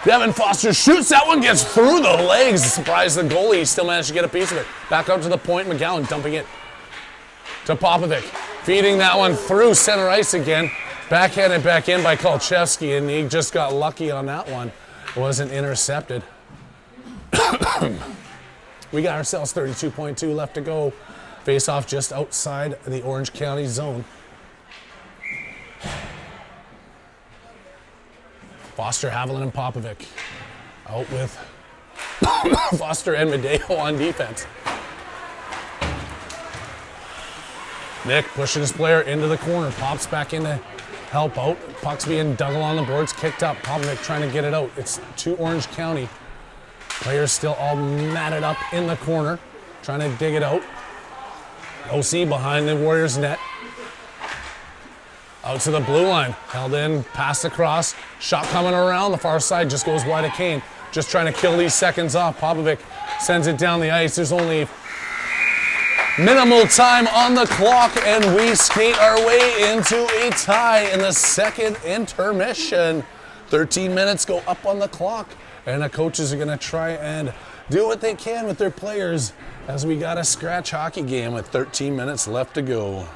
Devin Foster shoots, that one gets through the legs. Surprised the goalie, he still managed to get a piece of it. Back up to the point, McGowan dumping it to Popovic. Feeding that one through center ice again. Backhanded back in by Kolcheski, and he just got lucky on that one. It wasn't intercepted. We got ourselves 32.2 left to go. Face off just outside the Orange County zone. Foster, Haviland, and Popovic out with Foster and Medeo on defense. Nick pushing his player into the corner, pops back in to help out. Puck's being dug along the boards, kicked up. Popovic trying to get it out. It's to Orange County. Players still all matted up in the corner, trying to dig it out. OC behind the Warriors' net. Out to the blue line, held in, passed across, shot coming around the far side, just goes wide of Kane. Just trying to kill these seconds off. Popovic sends it down the ice. There's only minimal time on the clock, and we skate our way into a tie in the second intermission. 13 minutes go up on the clock, and the coaches are going to try and do what they can with their players as we got a scratch hockey game with 13 minutes left to go.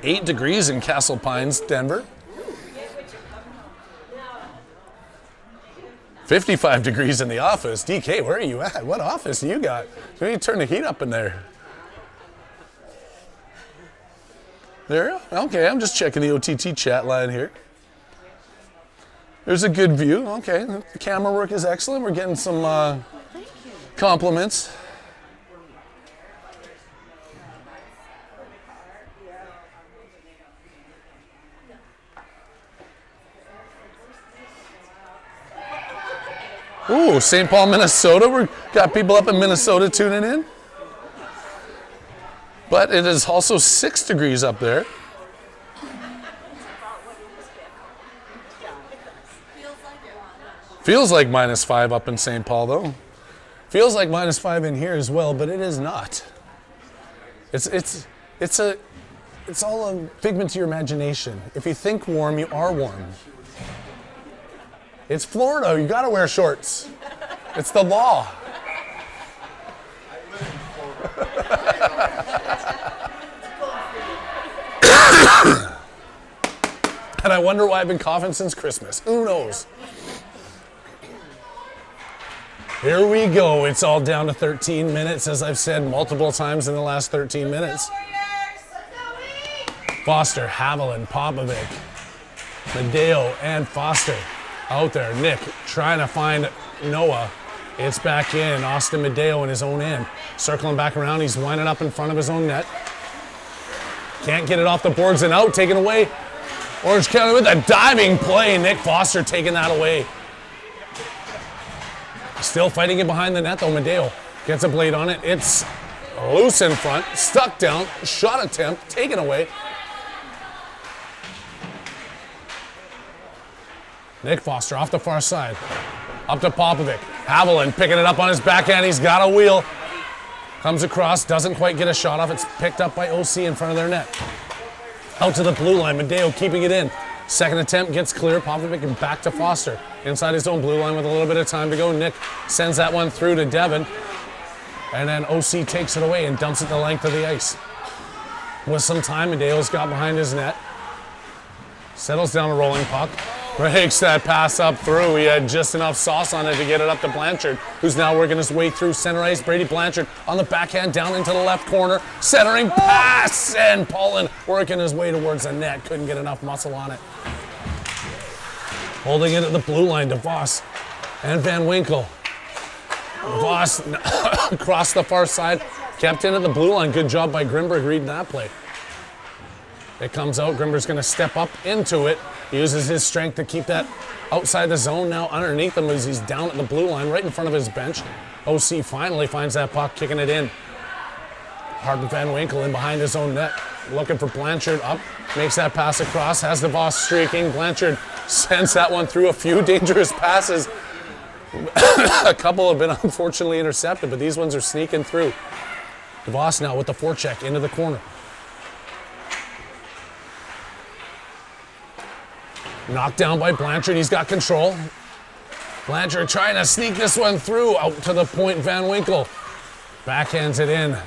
Eight degrees in Castle Pines, Denver. 55 degrees in the office. DK, where are you at? What office do you got? You need to turn the heat up in there. There, okay, I'm just checking the OTT chat line here. There's a good view. Okay, the camera work is excellent. We're getting some compliments. Ooh, St. Paul, Minnesota. We've got people up in Minnesota tuning in. But it is also 6 degrees up there. Feels like -5 up in St. Paul, though. Feels like -5 in here as well, but it is not. It's all a figment of your imagination. If you think warm, you are warm. It's Florida. You gotta wear shorts. It's the law. And I wonder why I've been coughing since Christmas. Who knows? Here we go. It's all down to 13 minutes, as I've said multiple times in the last 13 minutes. Foster, Haviland, Popovic, Medeo, and Foster out there. Nick trying to find Noah. It's back in. Austin Medeo in his own end. Circling back around. He's winding up in front of his own net. Can't get it off the boards and out. Taken away. Orange County with a diving play. Nick Foster taking that away. Still fighting it behind the net though. Medeo gets a blade on it. It's loose in front. Stuck down. Shot attempt. Taken away. Nick Foster off the far side. Up to Popovic. Haviland picking it up on his backhand. He's got a wheel. Comes across. Doesn't quite get a shot off. It's picked up by OC in front of their net. Out to the blue line. Medeo keeping it in. Second attempt gets clear. Popovic and back to Foster. Inside his own blue line with a little bit of time to go. Nick sends that one through to Devin. And then OC takes it away and dumps it the length of the ice. With some time, Medeo's got behind his net. Settles down a rolling puck. Breaks that pass up through. He had just enough sauce on it to get it up to Blanchard, who's now working his way through center ice. Brady Blanchard on the backhand down into the left corner. Centering pass, and Paulin working his way towards the net. Couldn't get enough muscle on it. Holding it at the blue line, DeVos and Van Winkle. DeVos across the far side, kept in at the blue line. Good job by Grimberg reading that play. It comes out. Grimberg's going to step up into it. He uses his strength to keep that outside the zone. Now underneath him as he's down at the blue line, right in front of his bench. OC finally finds that puck, kicking it in. Harden Van Winkle in behind his own net, looking for Blanchard up. Makes that pass across, has the boss streaking. Blanchard sends that one through. A few dangerous passes. A couple have been unfortunately intercepted, but these ones are sneaking through. DeVos now with the forecheck into the corner. Knocked down by Blanchard. He's got control. Blanchard trying to sneak this one through. Out to the point, Van Winkle. Backhands it in.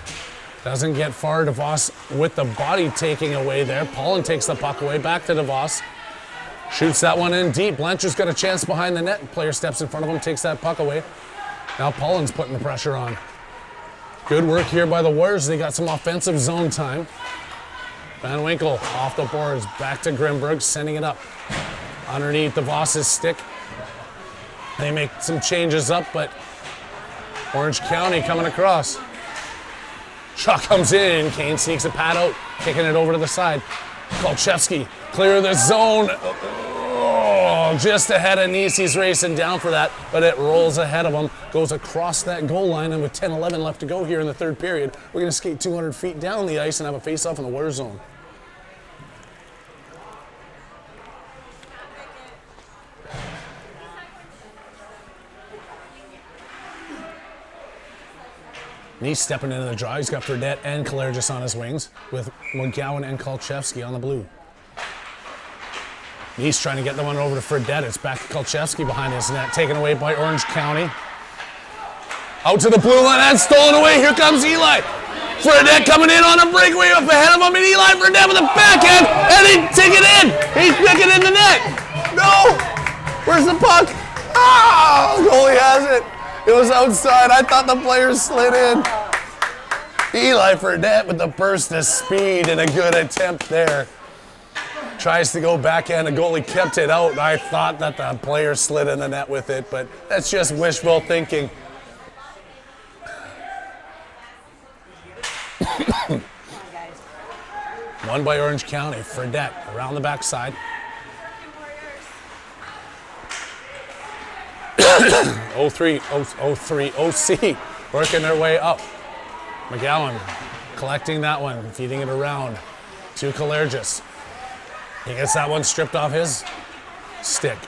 Doesn't get far. DeVos with the body taking away there. Paulin takes the puck away. Back to DeVos. Shoots that one in deep. Blanchard's got a chance behind the net. Player steps in front of him, takes that puck away. Now Paulin's putting the pressure on. Good work here by the Warriors. They got some offensive zone time. Van Winkle off the boards, back to Grimberg, sending it up. Underneath DeVos's stick. They make some changes up, but Orange County coming across. Shot comes in, Kane sneaks a pad out, kicking it over to the side. Kolchevsky, clear the zone. Oh, just ahead of Nice, he's racing down for that, but it rolls ahead of him, goes across that goal line, and with 10-11 left to go here in the third period, we're going to skate 200 feet down the ice and have a face-off in the Warrior zone. Nice stepping into the draw. He's got Fredette and Kalergis on his wings, with McGowan and Kolchevsky on the blue. Nice trying to get the one over to Fredette. It's back to Kolchevsky behind his net, taken away by Orange County. Out to the blue line, and stolen away. Here comes Eli. Fredette coming in on a breakaway up ahead of him, and Eli Fredette with a backhand, and he take it in. He's picking in the net. No! Where's the puck? Oh, goalie has it. It was outside. I thought the players slid in. Eli Fredette with the burst of speed and a good attempt there. Tries to go backhand. The goalie kept it out. I thought that the player slid in the net with it, but that's just wishful thinking. Won by Orange County. Fredette around the backside. 0-3, OC working their way up. McGowan collecting that one, feeding it around to Kalergis. He gets that one stripped off his stick.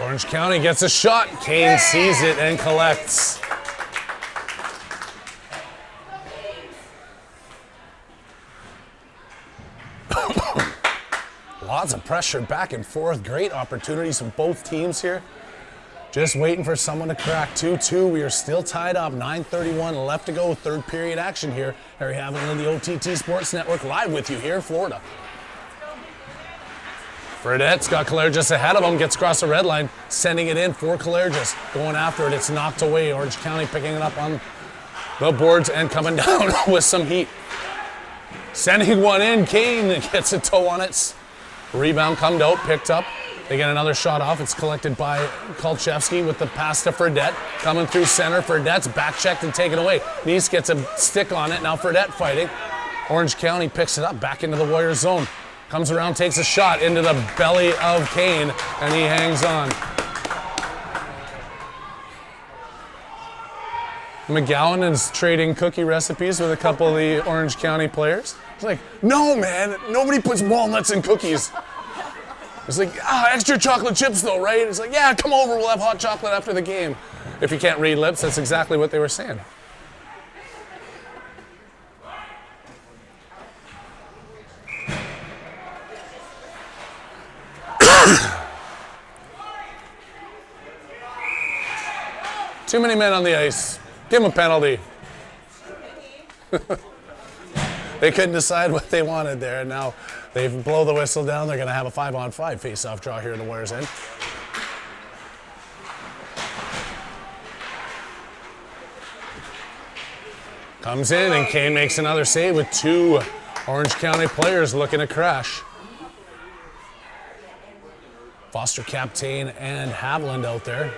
Orange County gets a shot. Kane sees it and collects. Lots of pressure back and forth. Great opportunities from both teams here. Just waiting for someone to crack. 2-2. We are still tied up. 9:31 left to go. Third period action here. Harry Haviland in the OTT Sports Network live with you here in Florida. Fredette's got Kalergis ahead of him. Gets across the red line. Sending it in for Kalergis. Going after it. It's knocked away. Orange County picking it up on the boards and coming down with some heat. Sending one in. Kane gets a toe on it. Rebound come out, picked up. They get another shot off. It's collected by Kolchevsky with the pass to Fredette. Coming through center. Fredette's back checked and taken away. Nice gets a stick on it. Now Fredette fighting. Orange County picks it up back into the Warriors zone. Comes around, takes a shot into the belly of Kane, and he hangs on. McGowan is trading cookie recipes with a couple of the Orange County players. He's like, no, man, nobody puts walnuts in cookies. It's like, extra chocolate chips though, right? It's like, yeah, come over, we'll have hot chocolate after the game. If you can't read lips, that's exactly what they were saying. Too many men on the ice. Give them a penalty. They couldn't decide what they wanted there, and now they blow the whistle down. They're going to have a 5-on-5 face-off draw here in the Warriors' end. Comes in, and Kane makes another save with two Orange County players looking to crash. Foster Captain and Haviland out there.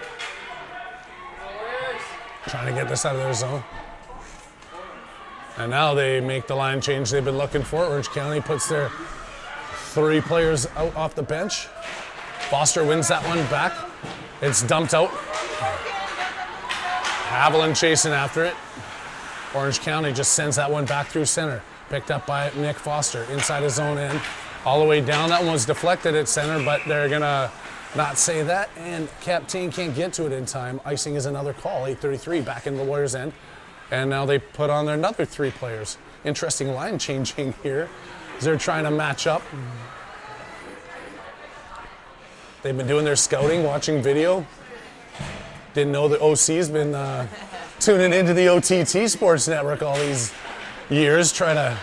Trying to get this out of their zone. And now they make the line change they've been looking for. Orange County puts their three players out off the bench. Foster wins that one back. It's dumped out. Haviland chasing after it. Orange County just sends that one back through center. Picked up by Nick Foster inside his own end. All the way down. That one was deflected at center, but they're going to not say that. And Captain can't get to it in time. Icing is another call. 8:33 back in the Warriors' end. And now they put on their another three players. Interesting line changing here as they're trying to match up. They've been doing their scouting, watching video. Didn't know the OC's been tuning into the OTT Sports Network all these years, trying to...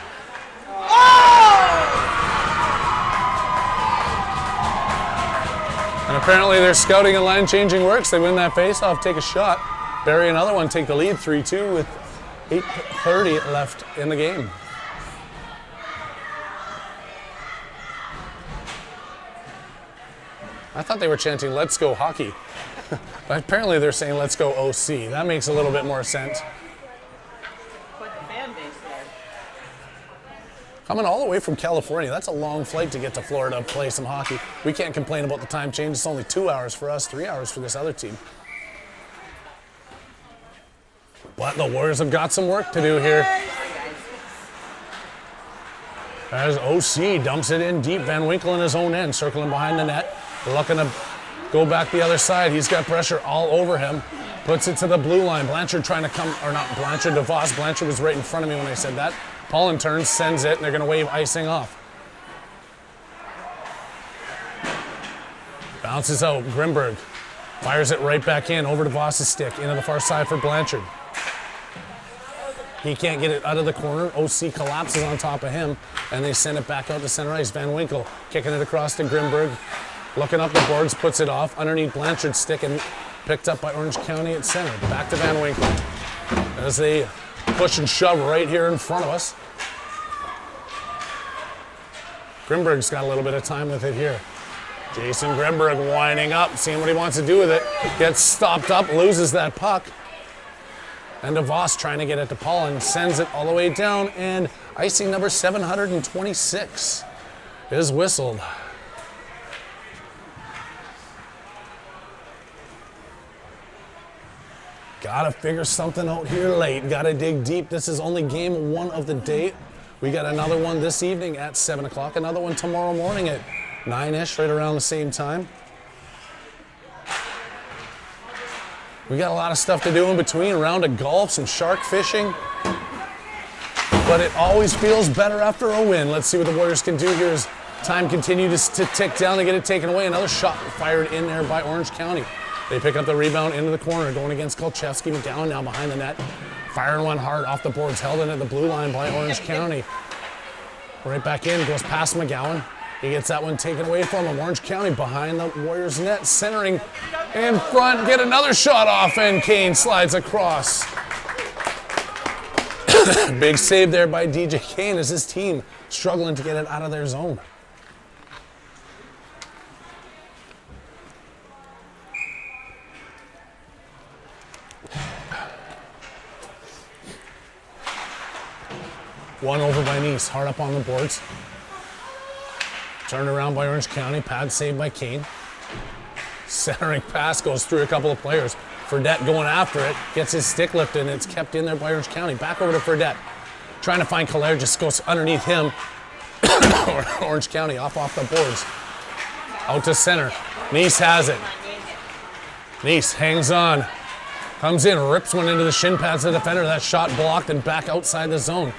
And apparently their scouting and line changing works. They win that face-off, take a shot. Bury another one, take the lead 3-2 with 8:30 left in the game. I thought they were chanting, let's go hockey. But apparently they're saying, let's go OC. That makes a little bit more sense. Put the fan base there. Coming all the way from California, that's a long flight to get to Florida to play some hockey. We can't complain about the time change. It's only 2 hours for us, 3 hours for this other team. But the Warriors have got some work to do here. As OC dumps it in deep, Van Winkle in his own end, circling behind the net, looking to go back the other side. He's got pressure all over him. Puts it to the blue line. Blanchard trying to come, or not Blanchard, DeVos. Blanchard was right in front of me when I said that. Paulin turns, sends it, and they're going to wave icing off. Bounces out, Grimberg. Fires it right back in, over to Voss's stick, into the far side for Blanchard. He can't get it out of the corner. OC collapses on top of him, and they send it back out to center ice. Van Winkle kicking it across to Grimberg. looking up the boards, puts it off underneath Blanchard's stick and picked up by Orange County at center. Back to Van Winkle as they push and shove right here in front of us. Grimberg's got a little bit of time with it here. Jason Grimberg winding up, seeing what he wants to do with it. Gets stopped up, loses that puck. And DeVos trying to get it to Paul and sends it all the way down. And icing number 726 is whistled. Gotta figure something out here late. Gotta dig deep. This is only game 1 of the day. We got another one this evening at 7 o'clock. Another one tomorrow morning at 9-ish, right around the same time. We got a lot of stuff to do in between. A round of golf, some shark fishing. But it always feels better after a win. Let's see what the Warriors can do here as time continues to tick down and get it taken away. Another shot fired in there by Orange County. They pick up the rebound into the corner, going against Kolchevsky. McGowan now behind the net. Firing one hard off the boards, held in at the blue line by Orange County. Right back in, goes past McGowan. He gets that one taken away from him. Orange County behind the Warriors net, centering in front. Get another shot off, and Kane slides across. Big save there by DJ Kane as his team struggling to get it out of their zone. One over by Nice, hard up on the boards. Turned around by Orange County, pad saved by Kane. Centering pass goes through a couple of players. Fredette going after it, gets his stick lifted, and it's kept in there by Orange County. Back over to Fredette. Trying to find Calais, just goes underneath him. Orange County off the boards. Out to center. Nice has it. Nice hangs on. Comes in, rips one into the shin pads of the defender. That shot blocked and back outside the zone.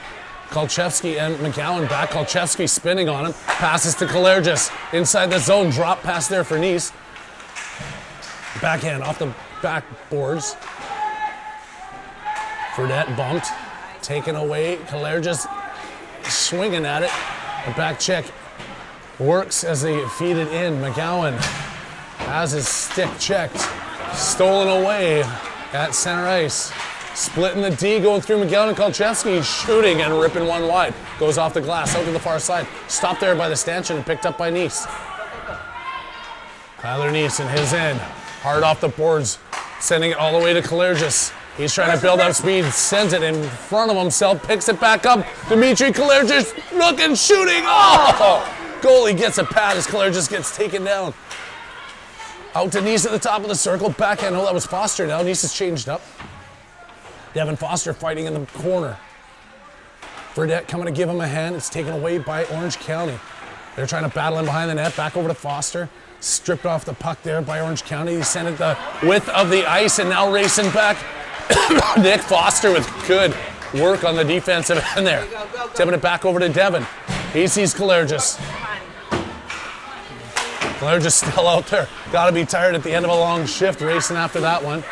Kolchevsky and McGowan back. Kolchevsky spinning on him. Passes to Kalergis. Inside the zone. Drop pass there for Nice. Backhand off the backboards. Fredette bumped. Taken away. Kalergis swinging at it. A back check works as they feed it in. McGowan has his stick checked. Stolen away at center ice. Splitting the D, going through McGowan and Kolchevsky, shooting and ripping one wide. Goes off the glass, out to the far side. Stopped there by the stanchion and picked up by Nice. Tyler Nice in his end. Hard off the boards, sending it all the way to Kalergis. He's trying to build up speed, sends it in front of himself, picks it back up. Dimitri Kalergis looking, shooting. Oh! Goalie gets a pad as Kalergis gets taken down. Out to Nice at the top of the circle. Backhand, oh, that was Foster now. Nice has changed up. Devin Foster fighting in the corner. Fredette coming to give him a hand. It's taken away by Orange County. They're trying to battle in behind the net. Back over to Foster. Stripped off the puck there by Orange County. He sent it the width of the ice and now racing back. Nick Foster with good work on the defensive end there. Tipping it back over to Devin. He sees Kalergis. Kalergis still out there. Got to be tired at the end of a long shift racing after that one.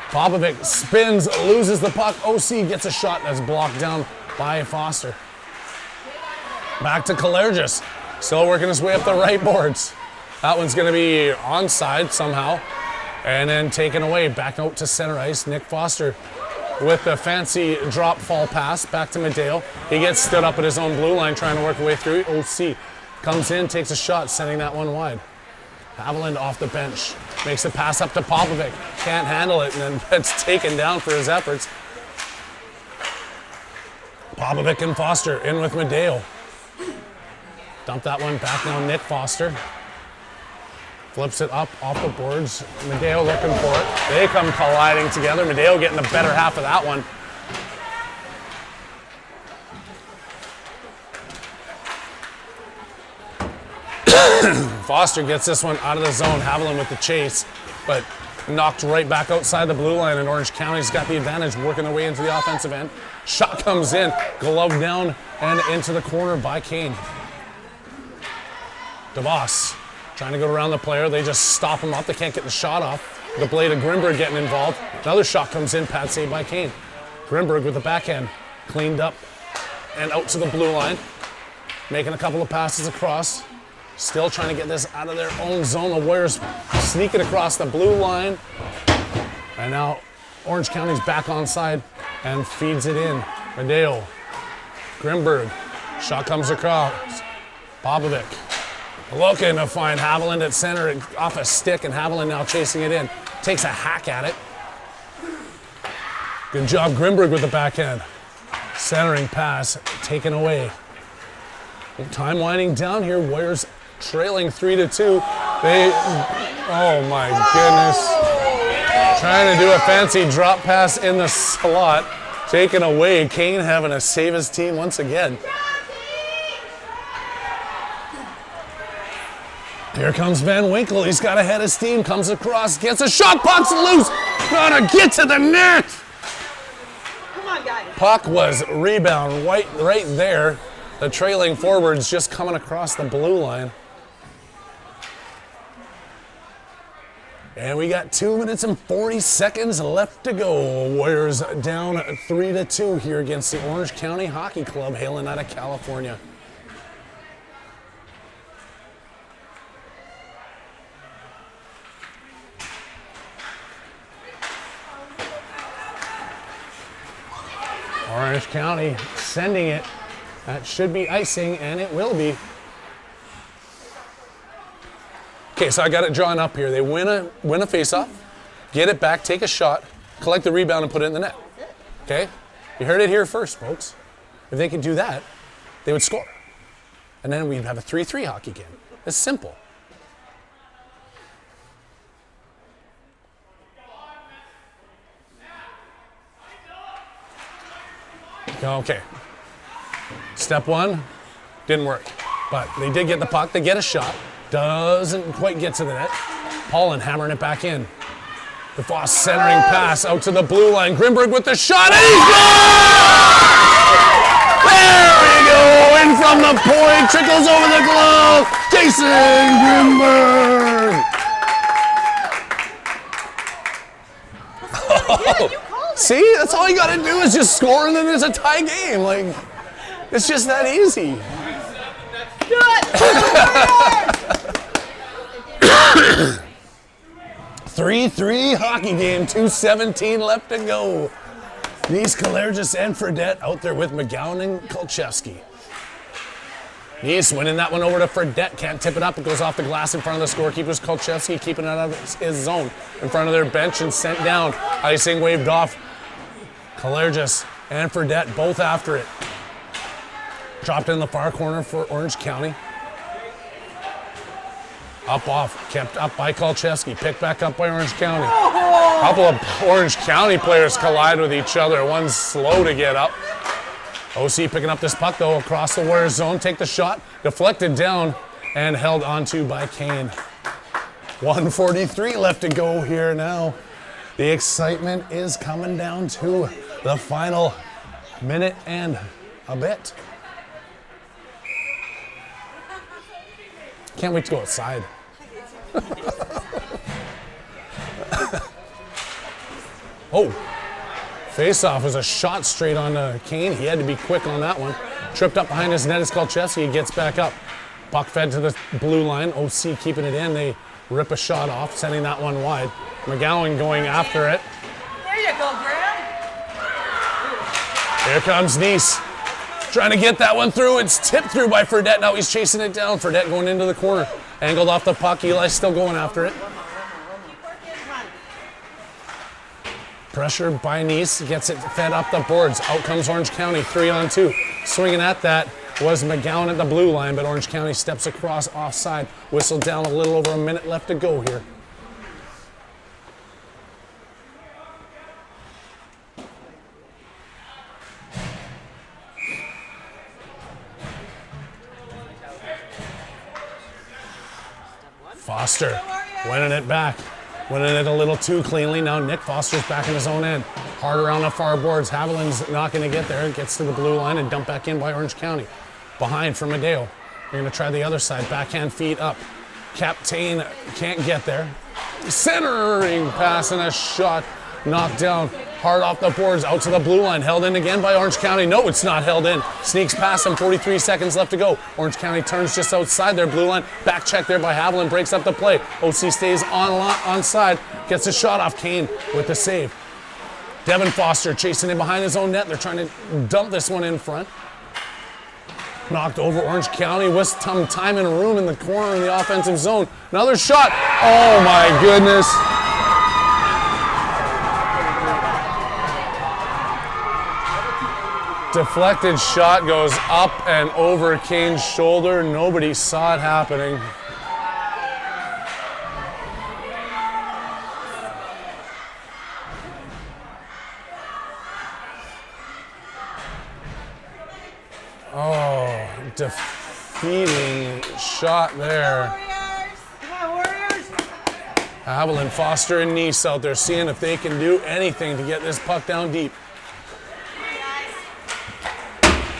Popovic spins, loses the puck. OC gets a shot that's blocked down by Foster. Back to Kalergis. Still working his way up the right boards. That one's going to be onside somehow. And then taken away. Back out to center ice. Nick Foster with the fancy drop fall pass. Back to Medeo. He gets stood up at his own blue line trying to work a way through. OC comes in, takes a shot, sending that one wide. Haviland off the bench. Makes a pass up to Popovic. Can't handle it, and then gets taken down for his efforts. Popovic and Foster in with Medeo. Dump that one back now, Nick Foster. Flips it up off the boards. Medeo looking for it. They come colliding together. Medeo getting the better half of that one. Foster gets this one out of the zone. Haviland with the chase, but knocked right back outside the blue line, and Orange County's got the advantage, working their way into the offensive end. Shot comes in, glove down and into the corner by Kane. DeVos trying to go around the player. They just stop him up. They can't get the shot off. The blade of Grimberg getting involved. Another shot comes in, pad saved by Kane. Grimberg with the backhand, cleaned up and out to the blue line. Making a couple of passes across. Still trying to get this out of their own zone. The Warriors sneaking across the blue line. And now Orange County's back onside and feeds it in. Madeo, Grimberg, shot comes across. Popovic looking to find Haviland at center off a stick, and Haviland now chasing it in. Takes a hack at it. Good job, Grimberg, with the backhand. Centering pass taken away. Time winding down here. Warriors trailing 3-2. Oh my goodness. Trying to do a fancy drop pass in the slot. Taken away. Kane having to save his team once again. Here comes Van Winkle. He's got ahead of steam. Comes across. Gets a shot. Puck's loose. Gotta get to the net. Come on, guys. Puck was rebound right there. The trailing forwards just coming across the blue line. And we got 2 minutes and 40 seconds left to go. Warriors down 3-2 here against the Orange County Hockey Club, hailing out of California. Orange County sending it. That should be icing, and it will be. Okay, so I got it drawn up here. They win a face-off, get it back, take a shot, collect the rebound, and put it in the net. Okay? You heard it here first, folks. If they could do that, they would score. And then we'd have a 3-3 hockey game. It's simple. Okay. Step one, didn't work. But they did get the puck, they get a shot. Doesn't quite get to the net. Paulin hammering it back in. DeFoss centering pass out to the blue line. Grimberg with the shot, and he's gone! There we go, in from the point, trickles over the glove. Jason Grimberg! Oh, see, that's all you gotta do is just score, and then there's a tie game. Like, it's just that easy. Do it! 3-3 hockey game, 2:17 left to go. Nice, Kalergis, and Fredette out there with McGowan and Kolchevsky. Nice winning that one over to Fredette. Can't tip it up. It goes off the glass in front of the scorekeepers. Kolchevsky keeping it out of his zone in front of their bench and sent down. Icing waved off. Kalergis and Fredette both after it. Dropped in the far corner for Orange County. Up off, kept up by Kolchevsky, picked back up by Orange County. A couple of Orange County players collide with each other. One's slow to get up. OC picking up this puck though across the Warriors zone, take the shot, deflected down and held onto by Kane. 1:43 left to go here now. The excitement is coming down to the final minute and a bit. Can't wait to go outside. Oh, face-off was a shot straight on Kane. He had to be quick on that one. Tripped up behind his net is Kolchevsky. He gets back up. Puck fed to the blue line. OC keeping it in. They rip a shot off, sending that one wide. McGowan going after it. There you go, Graham. Here comes Nice. Trying to get that one through. It's tipped through by Fredette. Now he's chasing it down. Fredette going into the corner. Angled off the puck. Eli's still going after it. Pressure by Nice. Gets it fed up the boards. Out comes Orange County. 3-on-2. Swinging at that was McGowan at the blue line, but Orange County steps across offside. Whistled down, a little over a minute left to go here. Foster winning it back. Winning it a little too cleanly. Now Nick Foster's back in his own end. Hard around the far boards. Haviland's not going to get there. Gets to the blue line and dumped back in by Orange County. Behind for Madeo. They're going to try the other side. Backhand feed up. Captain can't get there. Centering pass and a shot knocked down Hard off the boards, out to the blue line. Held in again by Orange County. No, it's not held in. Sneaks past them, 43 seconds left to go. Orange County turns just outside their blue line. Back check there by Haviland, breaks up the play. OC stays onside, gets a shot off. Kane with the save. Devin Foster chasing in behind his own net. They're trying to dump this one in front. Knocked over Orange County with some time and room in the corner in the offensive zone. Another shot. Oh my goodness. Deflected shot goes up and over Kane's shoulder. Nobody saw it happening. Oh, defeating shot there. Come on, Warriors! Haviland, Foster, and Nice out there seeing if they can do anything to get this puck down deep.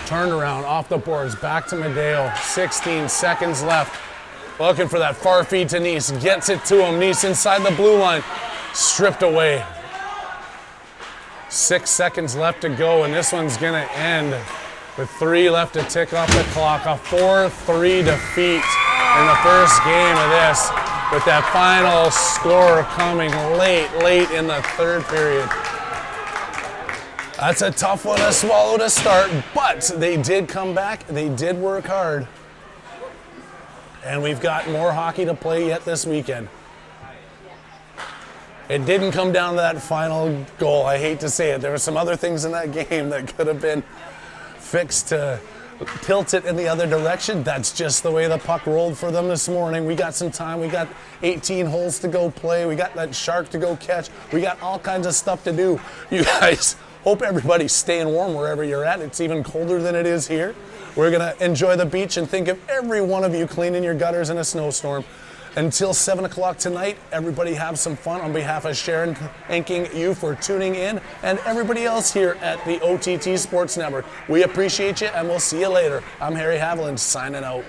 Turned around off the boards, back to Madeo. 16 seconds left. Looking for that far feed to Nice. Gets it to him. Nice inside the blue line. Stripped away. 6 seconds left to go, and this one's going to end with 3 left to tick off the clock. A 4-3 defeat in the first game of this, with that final score coming late in the third period. That's a tough one to swallow to start, but they did come back. They did work hard. And we've got more hockey to play yet this weekend. It didn't come down to that final goal. I hate to say it. There were some other things in that game that could have been fixed to tilt it in the other direction. That's just the way the puck rolled for them this morning. We got some time. We got 18 holes to go play. We got that shark to go catch. We got all kinds of stuff to do. You guys, hope everybody's staying warm wherever you're at. It's even colder than it is here. We're going to enjoy the beach and think of every one of you cleaning your gutters in a snowstorm. Until 7 o'clock tonight, everybody have some fun. On behalf of Sharon, thanking you for tuning in, and everybody else here at the OTT Sports Network. We appreciate you, and we'll see you later. I'm Harry Haviland, signing out.